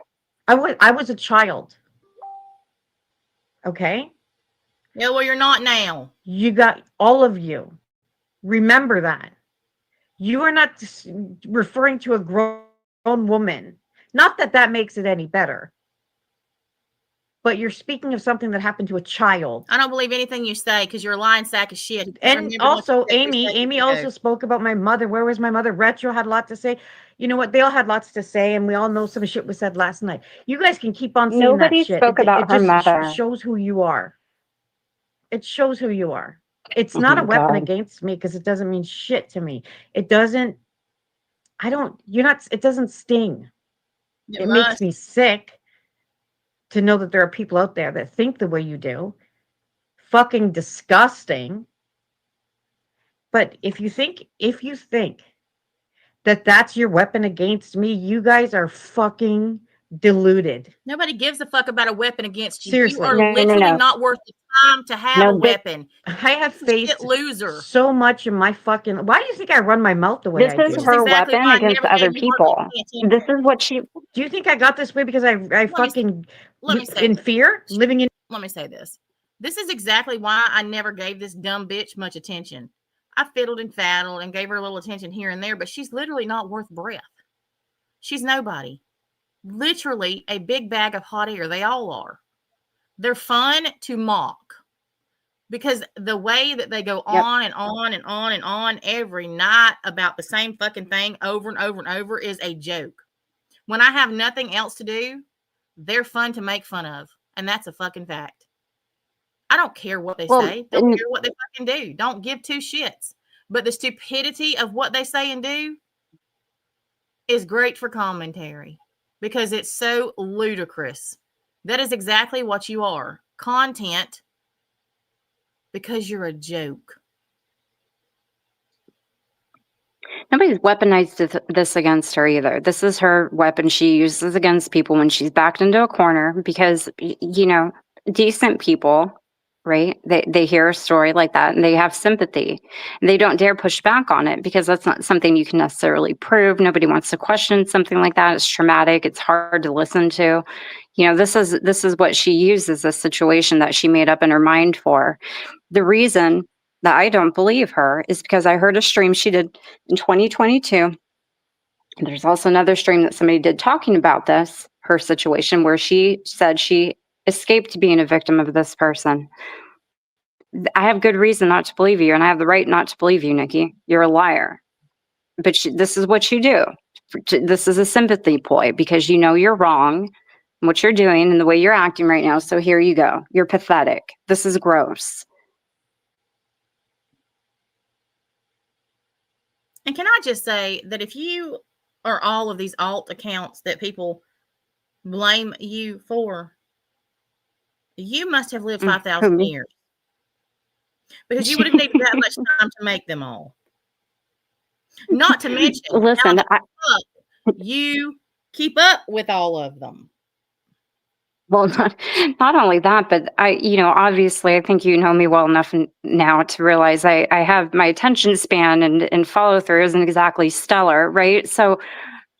I was a child. Okay? Yeah, well, you're not now. You got all of you. Remember that. You are not referring to a grown woman. Not that makes it any better. but you're speaking of something that happened to a child. I don't believe anything you say because you're a lying sack of shit. You can't And remember what you also, said 3 Amy seconds also ago. spoke about my mother. Where was my mother? Retro had a lot to say. You know what? They all had lots to say, and we all know some shit was said last night. You guys can keep on saying that Nobody shit. spoke about It her just mother. shows who you are. It shows who you are. It's Oh not my a weapon God. against me because it doesn't mean shit to me. It doesn't. It doesn't sting. It makes must. me sick to know that there are people out there that think the way you do. Fucking disgusting. But if you think that that's your weapon against me, you guys are fucking deluded. Nobody gives a fuck about a weapon against you. Seriously. You are No, no, literally no. not worth the time to have No, a weapon. I have Shit faced loser. so much in my fucking. Why do you think I run my mouth the way This I is do? Which is her exactly weapon why I against never other gave you hardly people. any This attention. is what she. Do you think I got this way because I me- fucking Let me say in this. fear, living in? Let me say this. This is exactly why I never gave this dumb bitch much attention. I fiddled and faddled and gave her a little attention here and there, but she's literally not worth breath. She's nobody. Literally a big bag of hot air. They all are. They're fun to mock because the way that they go Yep. on and on and on and on every night about the same fucking thing over and over and over is a joke. When I have nothing else to do, they're fun to make fun of. And that's a fucking fact. I don't care what they Well, say. Don't care what they fucking do. Don't give two shits. But the stupidity of what they say and do is great for commentary because it's so ludicrous. That is exactly what you are. Content because you're a joke. Nobody's weaponized this against her either. This is her weapon she uses against people when she's backed into a corner because, you know, decent people, right? They hear a story like that and they have sympathy. And they don't dare push back on it because that's not something you can necessarily prove. Nobody wants to question something like that. It's traumatic. It's hard to listen to. You know, this is what she uses, a situation that she made up in her mind for. The reason that I don't believe her is because I heard a stream she did in 2022. And there's also another stream that somebody did talking about this, her situation, where she said she escaped being a victim of this person. I have good reason not to believe you, and I have the right not to believe you, Nikki. You're a liar. But this is what you do. This is a sympathy ploy because you know you're wrong, what you're doing, and the way you're acting right now. So here you go. You're pathetic. This is gross. And can I just say that if you are all of these alt accounts that people blame you for, you must have lived 5,000 me? years. Because you would have needed that much time to make them all. Not to mention, Listen, you keep up with all of them. Well, not only that, but obviously, I think you know me well enough now to realize I have my attention span and follow through isn't exactly stellar, right? So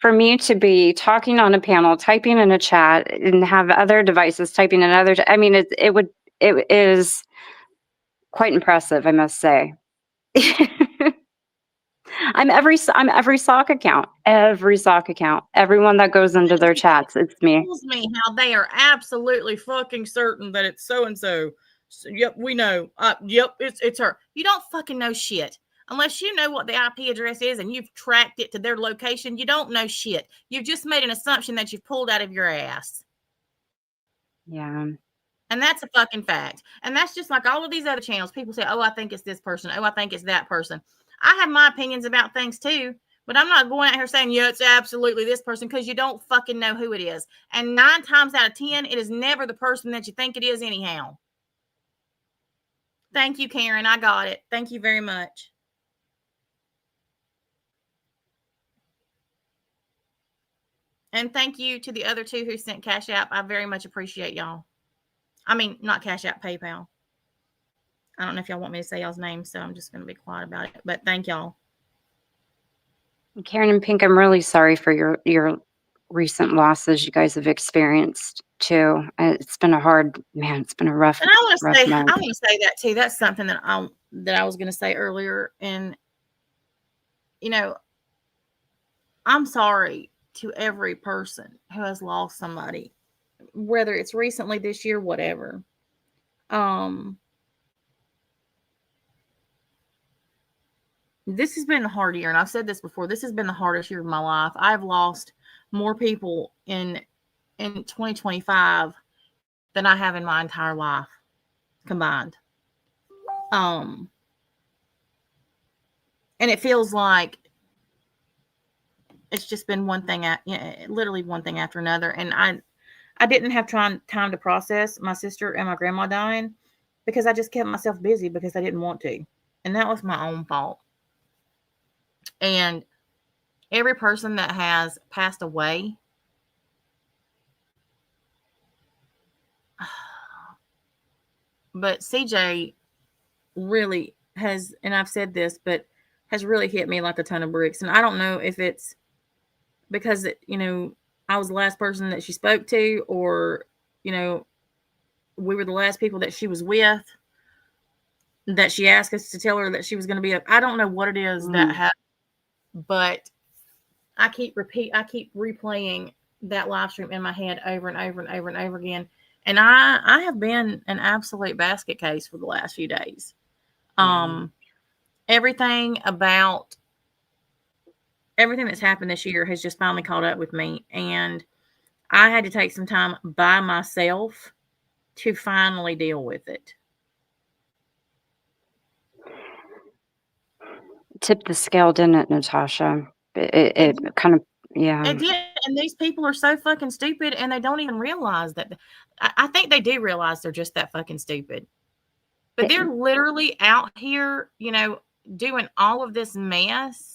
for me to be talking on a panel, typing in a chat, and have other devices typing in other, it is quite impressive, I must say. I'm every sock account, everyone that goes into their chats, it's me. Tells me how they are absolutely fucking certain that it's so and so. Yep, we know. Yep, it's her. You don't fucking know shit unless you know what the IP address is and you've tracked it to their location. You don't know shit. You've just made an assumption that you've pulled out of your ass. Yeah. And that's a fucking fact. And that's just like all of these other channels. People say, oh, I think it's this person. Oh, I think it's that person. I have my opinions about things too, but I'm not going out here saying, yeah, it's absolutely this person because you don't fucking know who it is. And 9 times out of 10, it is never the person that you think it is anyhow. Thank you, Karen. I got it. Thank you very much. And thank you to the other 2 who sent Cash App. I very much appreciate y'all. I mean, not Cash App, PayPal. I don't know if y'all want me to say y'all's names, so I'm just going to be quiet about it. But thank y'all. Karen and Pink, I'm really sorry for your recent losses you guys have experienced too. It's been it's been a rough. And I want to say that too. That's something that I was going to say earlier. And I'm sorry to every person who has lost somebody whether it's recently this year, whatever. This has been a hard year, and I've said this before. This has been the hardest year of my life. I've lost more people in 2025 than I have in my entire life combined. And it feels like it's just been one thing, literally one thing after another. And I didn't have time to process my sister and my grandma dying because I just kept myself busy because I didn't want to. And that was my own fault. And every person that has passed away, but CJ really has, and I've said this, but has really hit me like a ton of bricks. And I don't know if it's because, I was the last person that she spoke to, or, we were the last people that she was with, that she asked us to tell her that she was going to be up. I don't know what it is that happened, but I keep replaying that live stream in my head over and over and over and over again. And I have been an absolute basket case for the last few days. Everything that's happened this year has just finally caught up with me. And I had to take some time by myself to finally deal with it. Tipped the scale, didn't it, Natasha? It kind of, yeah. It did. And these people are so fucking stupid, and they don't even realize that. I think they do realize they're just that fucking stupid. But they're literally out here, doing all of this mess.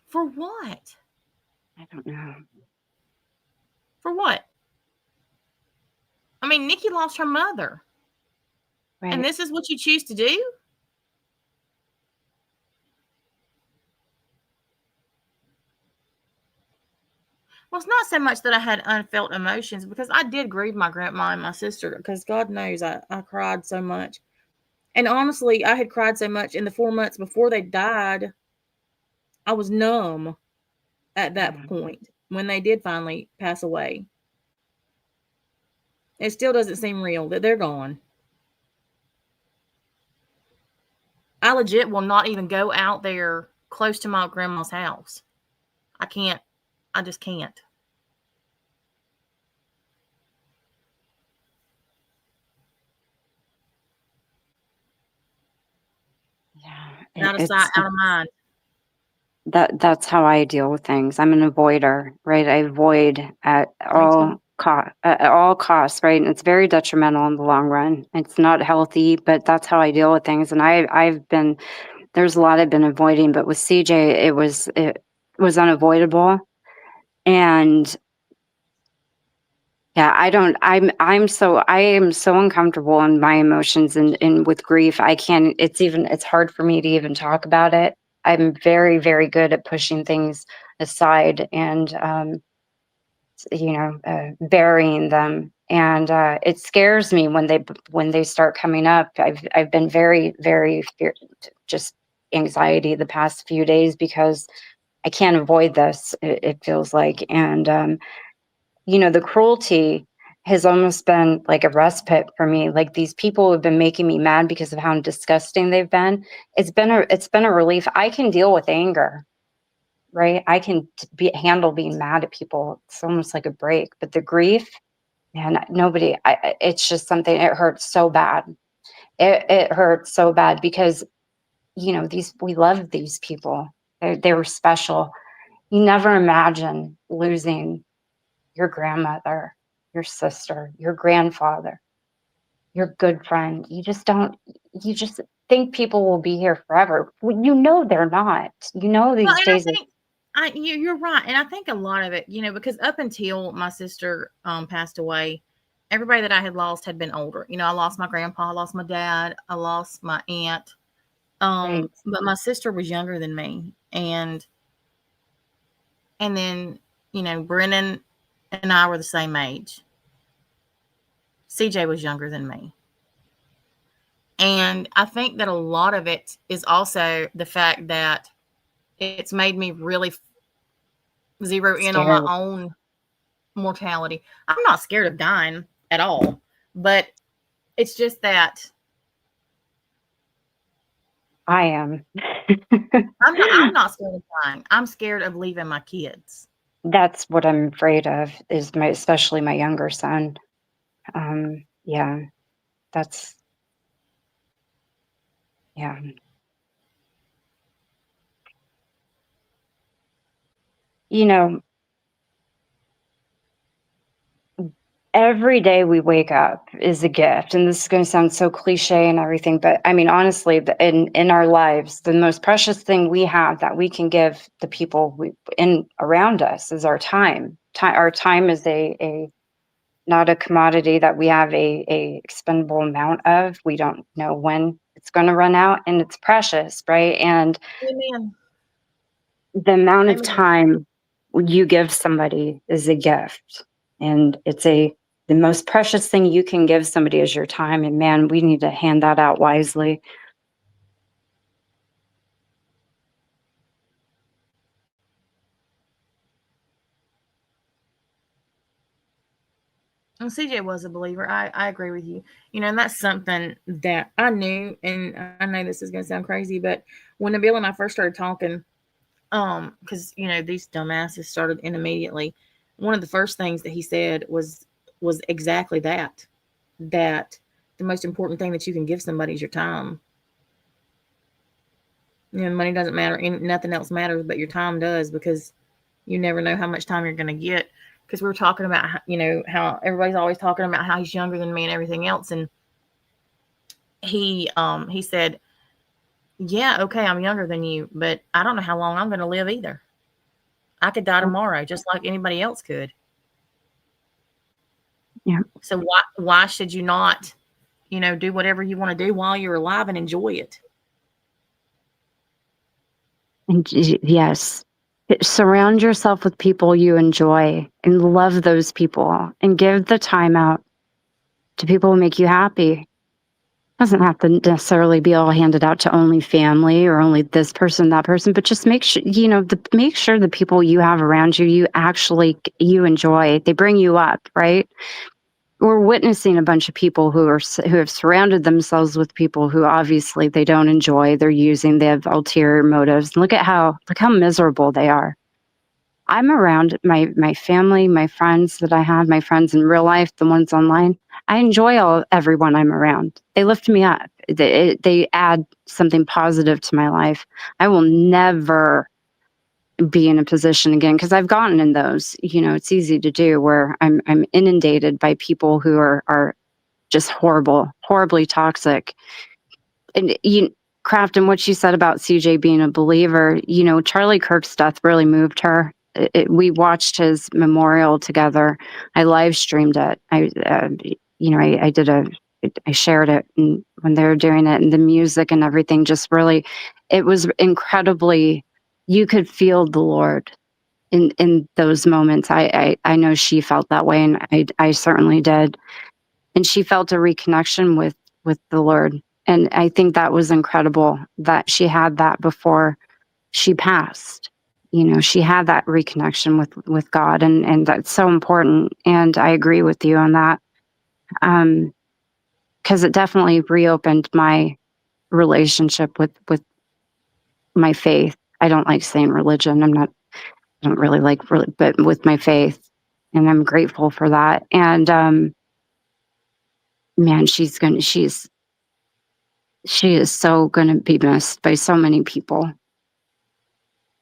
For what? I don't know. For what? I mean, Nikki lost her mother. Right. And this is what you choose to do? Well, it's not so much that I had unfelt emotions, because I did grieve my grandma and my sister, because God knows I cried so much. And honestly, I had cried so much in the 4 months before they died. I was numb at that point when they did finally pass away. It still doesn't seem real that they're gone. I legit will not even go out there close to my grandma's house. I can't. I just can't. Yeah. Out of sight, out of mind. That's how I deal with things. I'm an avoider, right? I avoid at all costs, right? And it's very detrimental in the long run. It's not healthy, but that's how I deal with things. And there's a lot I've been avoiding, but with CJ, it was unavoidable. And yeah, I am so uncomfortable in my emotions and with grief. It's hard for me to even talk about it. I'm very, very good at pushing things aside and, burying them. And it scares me when they start coming up. I've been very, very just anxiety the past few days because I can't avoid this. It feels like, and the cruelty has almost been like a respite for me. Like, these people have been making me mad because of how disgusting they've been. It's been a relief. I can deal with anger, right? I can handle being mad at people. It's almost like a break. But the grief, man, it's just something. It hurts so bad. It hurts so bad because we love these people. They were special. You never imagine losing your grandmother, your sister, your grandfather, your good friend. You just think people will be here forever. Well, they're not. These days. You're right. And I think a lot of it, because up until my sister passed away, everybody that I had lost had been older. I lost my grandpa, I lost my dad, I lost my aunt. Right. But my sister was younger than me. And then, Brennan and I were the same age. CJ was younger than me. And I think that a lot of it is also the fact that it's made me really zero in on my own mortality. I'm not scared of dying at all, but it's just that I am. I'm not scared of dying. I'm scared of leaving my kids. That's what I'm afraid of, is especially my younger son. Yeah, that's, yeah. You know, every day we wake up is a gift, and this is going to sound so cliche and everything, but I mean, honestly, in our lives, the most precious thing we have that we can give the people around us is our time. Our time is a not a commodity that we have a expendable amount of. We don't know when it's going to run out, and it's precious, right? And Amen. the amount of Amen. time you give somebody is a gift, and it's the most precious thing you can give somebody is your time. And man, we need to hand that out wisely. And CJ was a believer. I agree with you. You know, and that's something that I knew, and I know this is going to sound crazy, but when Bill and I first started talking, because you know these dumbasses started in immediately. One of the first things that he said was exactly that the most important thing that you can give somebody is your time. You know, money doesn't matter, and nothing else matters, but your time does, because you never know how much time you're going to get. Because we were talking about, you know, how everybody's always talking about how he's younger than me and everything else, and he said, "Yeah, okay, I'm younger than you, but I don't know how long I'm going to live either. I could die tomorrow, just like anybody else could." Yeah. So why should you not, you know, do whatever you want to do while you're alive and enjoy it? And yes, surround yourself with people you enjoy and love those people, and give the time out to people who make you happy. Doesn't have to necessarily be all handed out to only family or only this person, that person, but just make sure, you know, make sure the people you have around you you enjoy. They bring you up, right? We're witnessing a bunch of people who have surrounded themselves with people who obviously they don't enjoy. They're using, they have ulterior motives. Look how miserable they are. I'm around my family, my friends that I have, my friends in real life, the ones online. I enjoy everyone I'm around. They lift me up. They add something positive to my life. I will never be in a position again, because I've gotten in those. You know, it's easy to do, where I'm inundated by people who are just horribly toxic. And Crafton, what you said about CJ being a believer, you know, Charlie Kirk's death really moved her. We watched his memorial together. I live streamed it. I shared it, and when they were doing it, and the music and everything just really, it was incredibly, you could feel the Lord in those moments. I know she felt that way, and I certainly did. And she felt a reconnection with the Lord. And I think that was incredible that she had that before she passed. You know, she had that reconnection with God, and that's so important. And I agree with you on that. Because it definitely reopened my relationship with my faith. I don't like saying religion. I don't really like, but with my faith, and I'm grateful for that. And man, she is so gonna be missed by so many people.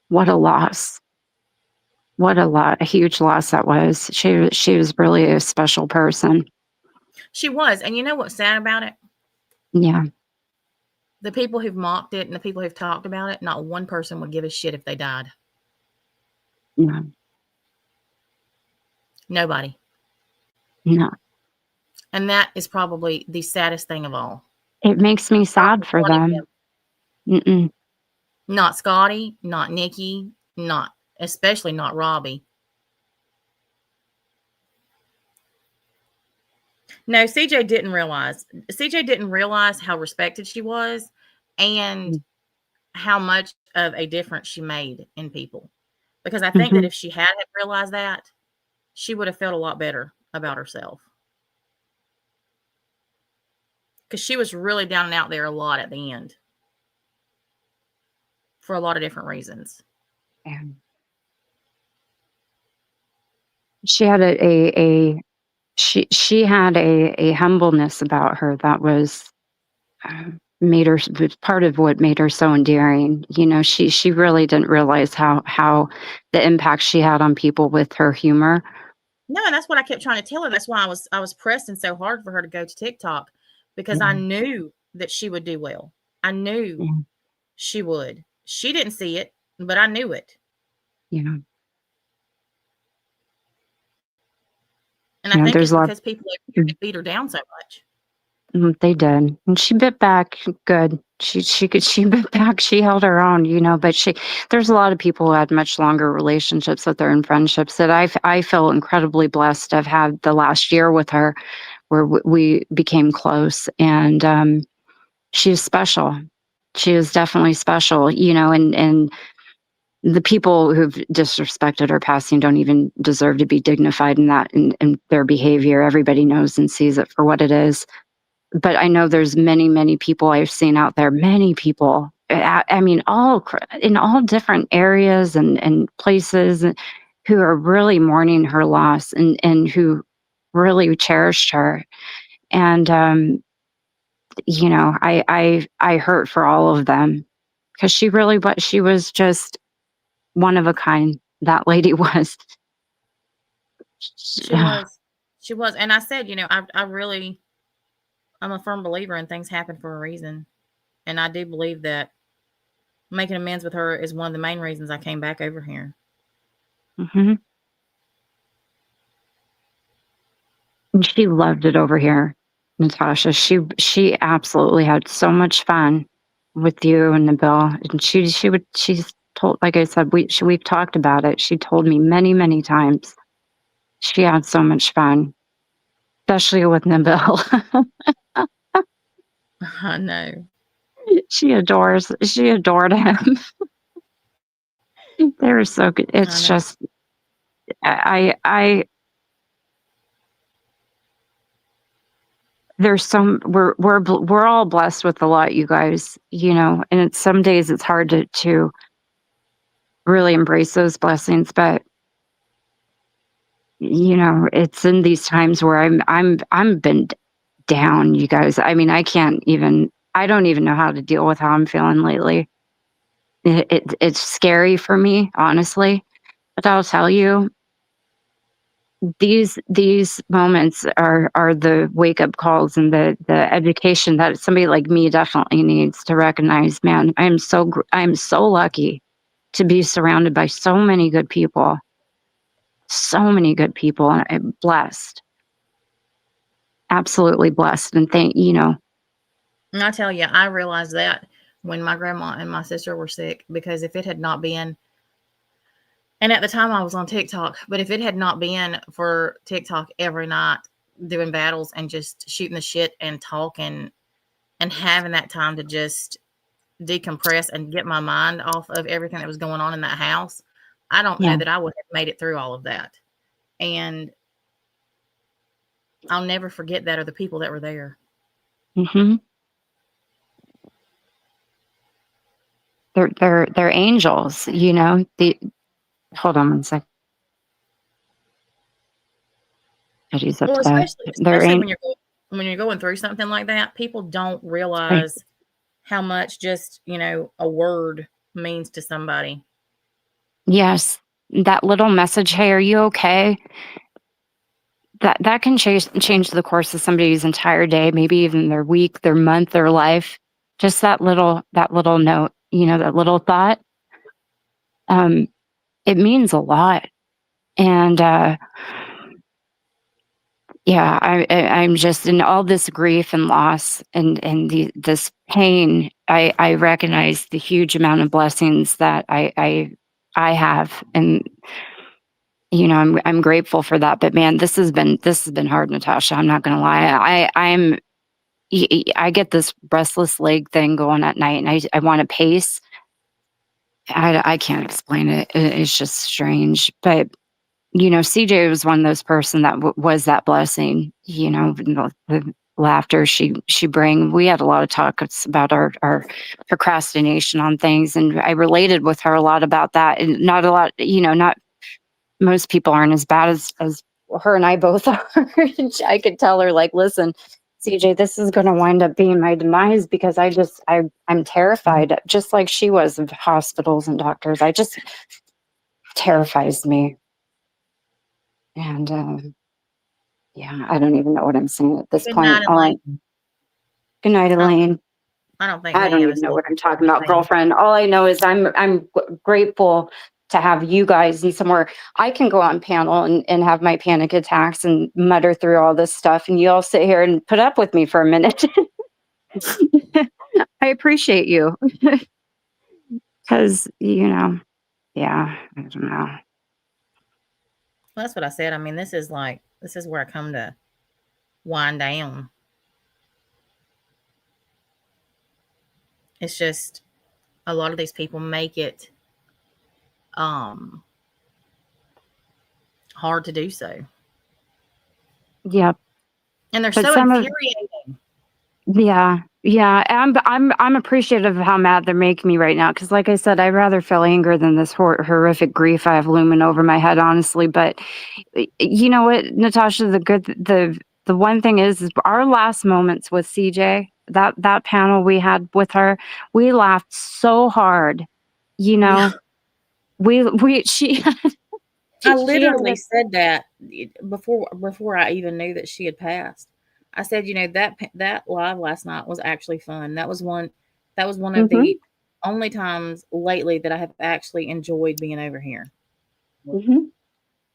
What a loss! A huge loss that was. She was really a special person. She was, and you know what's sad about it? Yeah. The people who've mocked it and the people who've talked about it, not one person would give a shit if they died. No. Nobody. No. And that is probably the saddest thing of all. It makes me sad for them. Mm-mm. Not Scotty, not Nikki, especially not Robbie. No, CJ didn't realize how respected she was, and how much of a difference she made in people. Because I think that if she hadn't realized that, she would have felt a lot better about herself. Because she was really down and out there a lot at the end for a lot of different reasons. And she had she had a humbleness about her that was made her, was part of what made her so endearing. You know, she really didn't realize how the impact she had on people with her humor. No, and that's what I kept trying to tell her. That's why I was pressing so hard for her to go to TikTok, because I knew that she would do well. I knew she would. She didn't see it, but I knew it. Yeah. And I think it's because people beat her down so much. They did, and she bit back good. She bit back. She held her own, you know. But there's a lot of people who had much longer relationships with her and friendships that I feel incredibly blessed to have had the last year with her, where we became close. And she is special. She is definitely special, you know. And the people who've disrespected her passing don't even deserve to be dignified in that in their behavior. Everybody knows and sees it for what it is. But I know there's many people I've seen out there, many people, I mean, in all different areas and places, who are really mourning her loss and who really cherished her. And, you know, I hurt for all of them, because she was just one of a kind. That lady was. She was. And I said, you know, I'm a firm believer in things happen for a reason. And I do believe that making amends with her is one of the main reasons I came back over here. And she loved it over here, Natasha. She absolutely had so much fun with you and Nabil. And she's told, like I said, we've talked about it. She told me many times she had so much fun, especially with Nabil. I know. She adored him. They were so good. It's just, there's we're all blessed with a lot, you guys, you know, and some days it's hard to really embrace those blessings, but you know, it's in these times where I'm been down, you guys. I mean, I don't even know how to deal with how I'm feeling lately. It's scary for me, honestly. But I'll tell you, these moments are the wake up calls and the education that somebody like me definitely needs to recognize. Man, I'm so lucky to be surrounded by so many good people. So many good people, and I'm blessed. Absolutely blessed. And and I tell you, I realized that when my grandma and my sister were sick, because if it had not been, and at the time I was on TikTok, but if it had not been for TikTok every night doing battles and just shooting the shit and talking and having that time to just decompress and get my mind off of everything that was going on in that house, I don't know that I would have made it through all of that. And I'll never forget that, or the people that were there. They're angels, you know. Hold on one sec. Eddie's upset. Well, especially when you're going through something like that, people don't realize how much just, you know, a word means to somebody. Yes, that little message, "Hey, are you okay?" That can change the course of somebody's entire day, maybe even their week, their month, their life. Just that little note, you know, that little thought. It means a lot. And I'm just in all this grief and loss and this pain. I recognize the huge amount of blessings that I have, and you know, I'm grateful for that. But man, this has been hard, Natasha. I'm not gonna lie. I get this restless leg thing going at night, and I want to pace. I can't explain it. It's just strange. But, you know, CJ was one of those person that was that blessing, you know, the laughter she bring. We had a lot of talks about our procrastination on things, and I related with her a lot about that. And not a lot, you know, not most people aren't as bad as her and I both are. I could tell her, like, listen, CJ, this is going to wind up being my demise because I'm terrified, just like she was, of hospitals and doctors. I just terrifies me. And yeah, I don't even know what I'm saying at this Good point. night, Elaine. Good night, I don't, Elaine. I don't think I don't many of even us know know what I'm talking what about, we're saying. girlfriend. All I know is I'm grateful to have you guys and somewhere I can go on panel and have my panic attacks and mutter through all this stuff, and you all sit here and put up with me for a minute. I appreciate you. Because, you know, yeah, I don't know. Well, that's what I said. I mean, this is where I come to wind down. It's just a lot of these people make it hard to do so. Yep. And they're But so some of infuriating. yeah, I'm appreciative of how mad they're making me right now. Because, like I said, I'd rather feel anger than this horrific grief I have looming over my head, honestly. But you know what, Natasha, the one thing is our last moments with CJ, that panel we had with her, we laughed so hard. You know, she I she had literally said that before I even knew that she had passed. I said, you know, that live last night was actually fun. That was one of Mhm. the only times lately that I have actually enjoyed being over here. Mhm.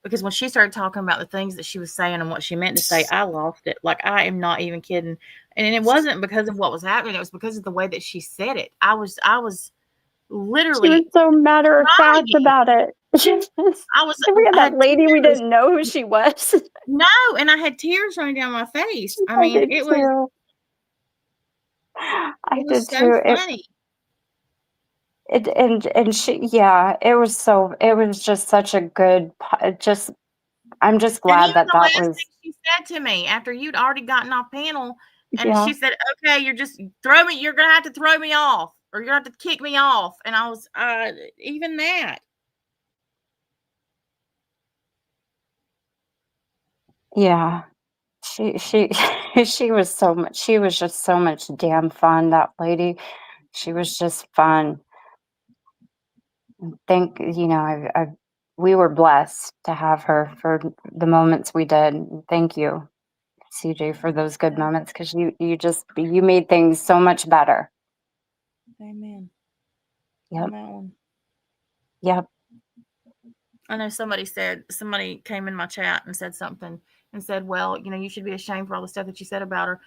Because when she started talking about the things that she was saying and what she meant to say, I lost it. Like, I am not even kidding. And it wasn't because of what was happening, it was because of the way that she said it. I was She was literally so matter of fact crying. about it. We had I had that lady we tears. didn't know who she was. No, and I had tears running down my face. I I mean, did it too. I was did so too. funny. And she, yeah, it was just such a good, I'm just And glad even that the that last was, thing she said to me after you'd already gotten off panel, and yeah, she said, "Okay, you're gonna have to throw me off, or you're gonna have to kick me off." And I was, even that. yeah. She she was so much, she was just so much damn fun, that lady. She was just fun. You know, we were blessed to have her for the moments we did. Thank you, CJ, for those good moments, because you made things so much better. Amen. Yep. On that one. Yep. I know somebody came in my chat and said something and said, well, you know, you should be ashamed for all the stuff that you said about her.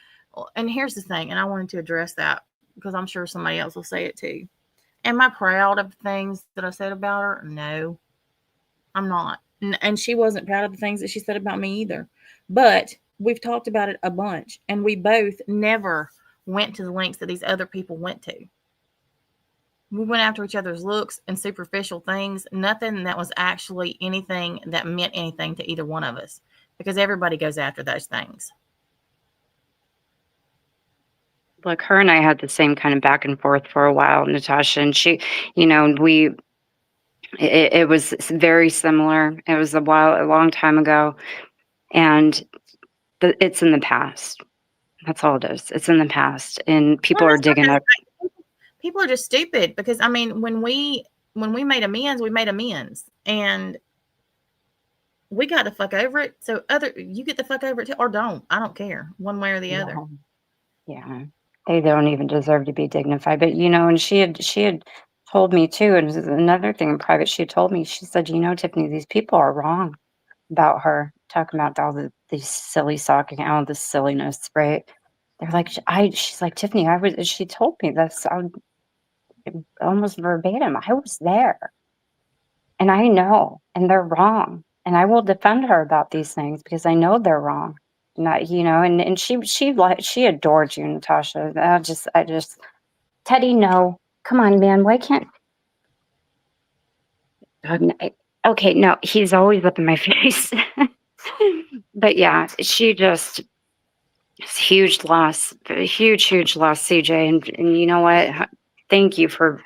And here's the thing, and I wanted to address that because I'm sure somebody else will say it too. Am I proud of the things that I said about her? No, I'm not. And she wasn't proud of the things that she said about me either. But we've talked about it a bunch, and we both never went to the lengths that these other people went to. We went after each other's looks and superficial things, nothing that was actually anything that meant anything to either one of us, because everybody goes after those things. Look, her and I had the same kind of back and forth for a while, Natasha, and she, you know, it was very similar. It was a long time ago, and it's in the past. That's all it is. It's in the past, and people Well, are digging up. People are just stupid, because I mean, when we made amends, we made amends, and we got the fuck over it. So you get the fuck over it too, or don't. I don't care, one way or the other. Yeah, they don't even deserve to be dignified. But you know, and she had told me too, and this is another thing in private. She had told me, she said, you know, Tiffany, these people are wrong about her, talking about all these silly socking, all this silliness, right? They're like, she's like, Tiffany, she told me this, almost verbatim. I was there, and I know, and they're wrong, and I will defend her about these things because I know they're wrong. Not, you know, and she adored you, Natasha. I just, Teddy, no, come on, man, why can't Okay, no, he's always up in my face. But yeah, she just it's huge loss, a huge loss, CJ. And you know what? Thank you for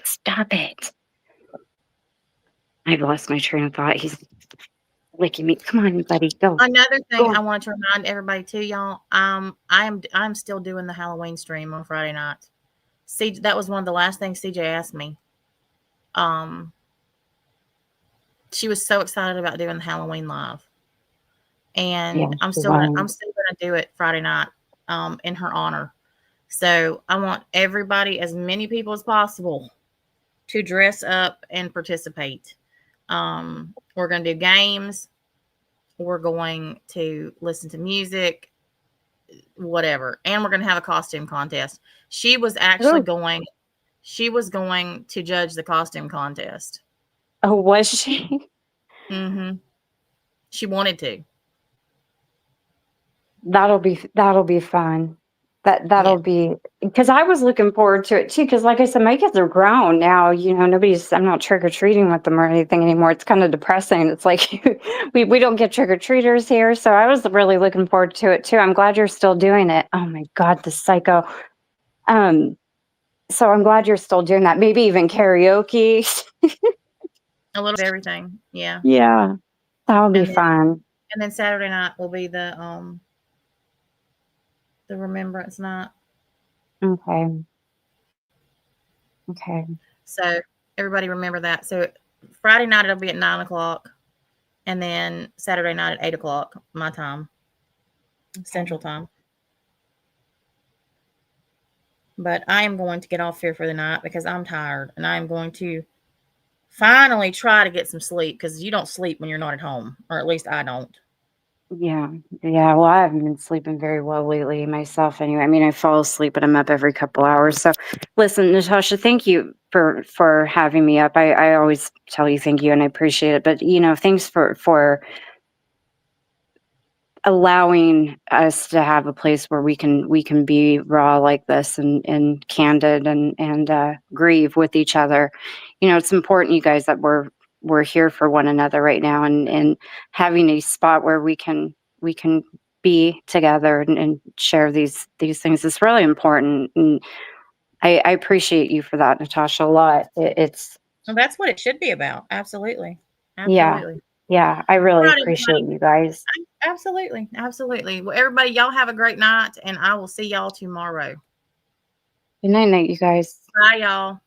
stop it. I've lost my train of thought. He's licking me. Come on, buddy, go. Another thing Go. I wanted to remind everybody too, y'all. I'm still doing the Halloween stream on Friday night. See, that was one of the last things CJ asked me. She was so excited about doing the Halloween live, and Yeah, I'm she still gonna was. do it Friday night, in her honor. So I want everybody, as many people as possible, to dress up and participate. We're gonna do games. We're going to listen to music, whatever, and we're going to have a costume contest. She was actually going to judge the costume contest. Oh, was she? She wanted to. That'll be fun. That'll Yeah. be because I was looking forward to it too. Because like I said, my kids are grown now. You know, I'm not trick or treating with them or anything anymore. It's kind of depressing. It's like we don't get trick or treaters here. So I was really looking forward to it too. I'm glad you're still doing it. Oh my God, the psycho. So I'm glad you're still doing that. Maybe even karaoke. A little bit of everything. Yeah. Yeah, that'll be And then- fun. And then Saturday night will be the remembrance night. Okay. So everybody remember that. So Friday night it'll be at 9:00, and then Saturday night at 8:00 my time, Central Time. But I am going to get off here for the night because I'm tired, and I am going to finally try to get some sleep because you don't sleep when you're not at home, or at least I don't. Yeah. Well, I haven't been sleeping very well lately myself anyway. I mean, I fall asleep, but I'm up every couple hours. So listen, Natasha, thank you for having me up. I always tell you thank you and I appreciate it. But you know, thanks for allowing us to have a place where we can be raw like this and candid and grieve with each other. You know, it's important, you guys, that we're here for one another right now and having a spot where we can be together and share these things is really important. And I appreciate you for that, Natasha, a lot. It's Well, that's what it should be about. Absolutely. Yeah, I really Alright, appreciate everybody. you guys. Absolutely. Well, everybody, y'all have a great night, and I will see y'all tomorrow. Good night, you guys. Bye, y'all.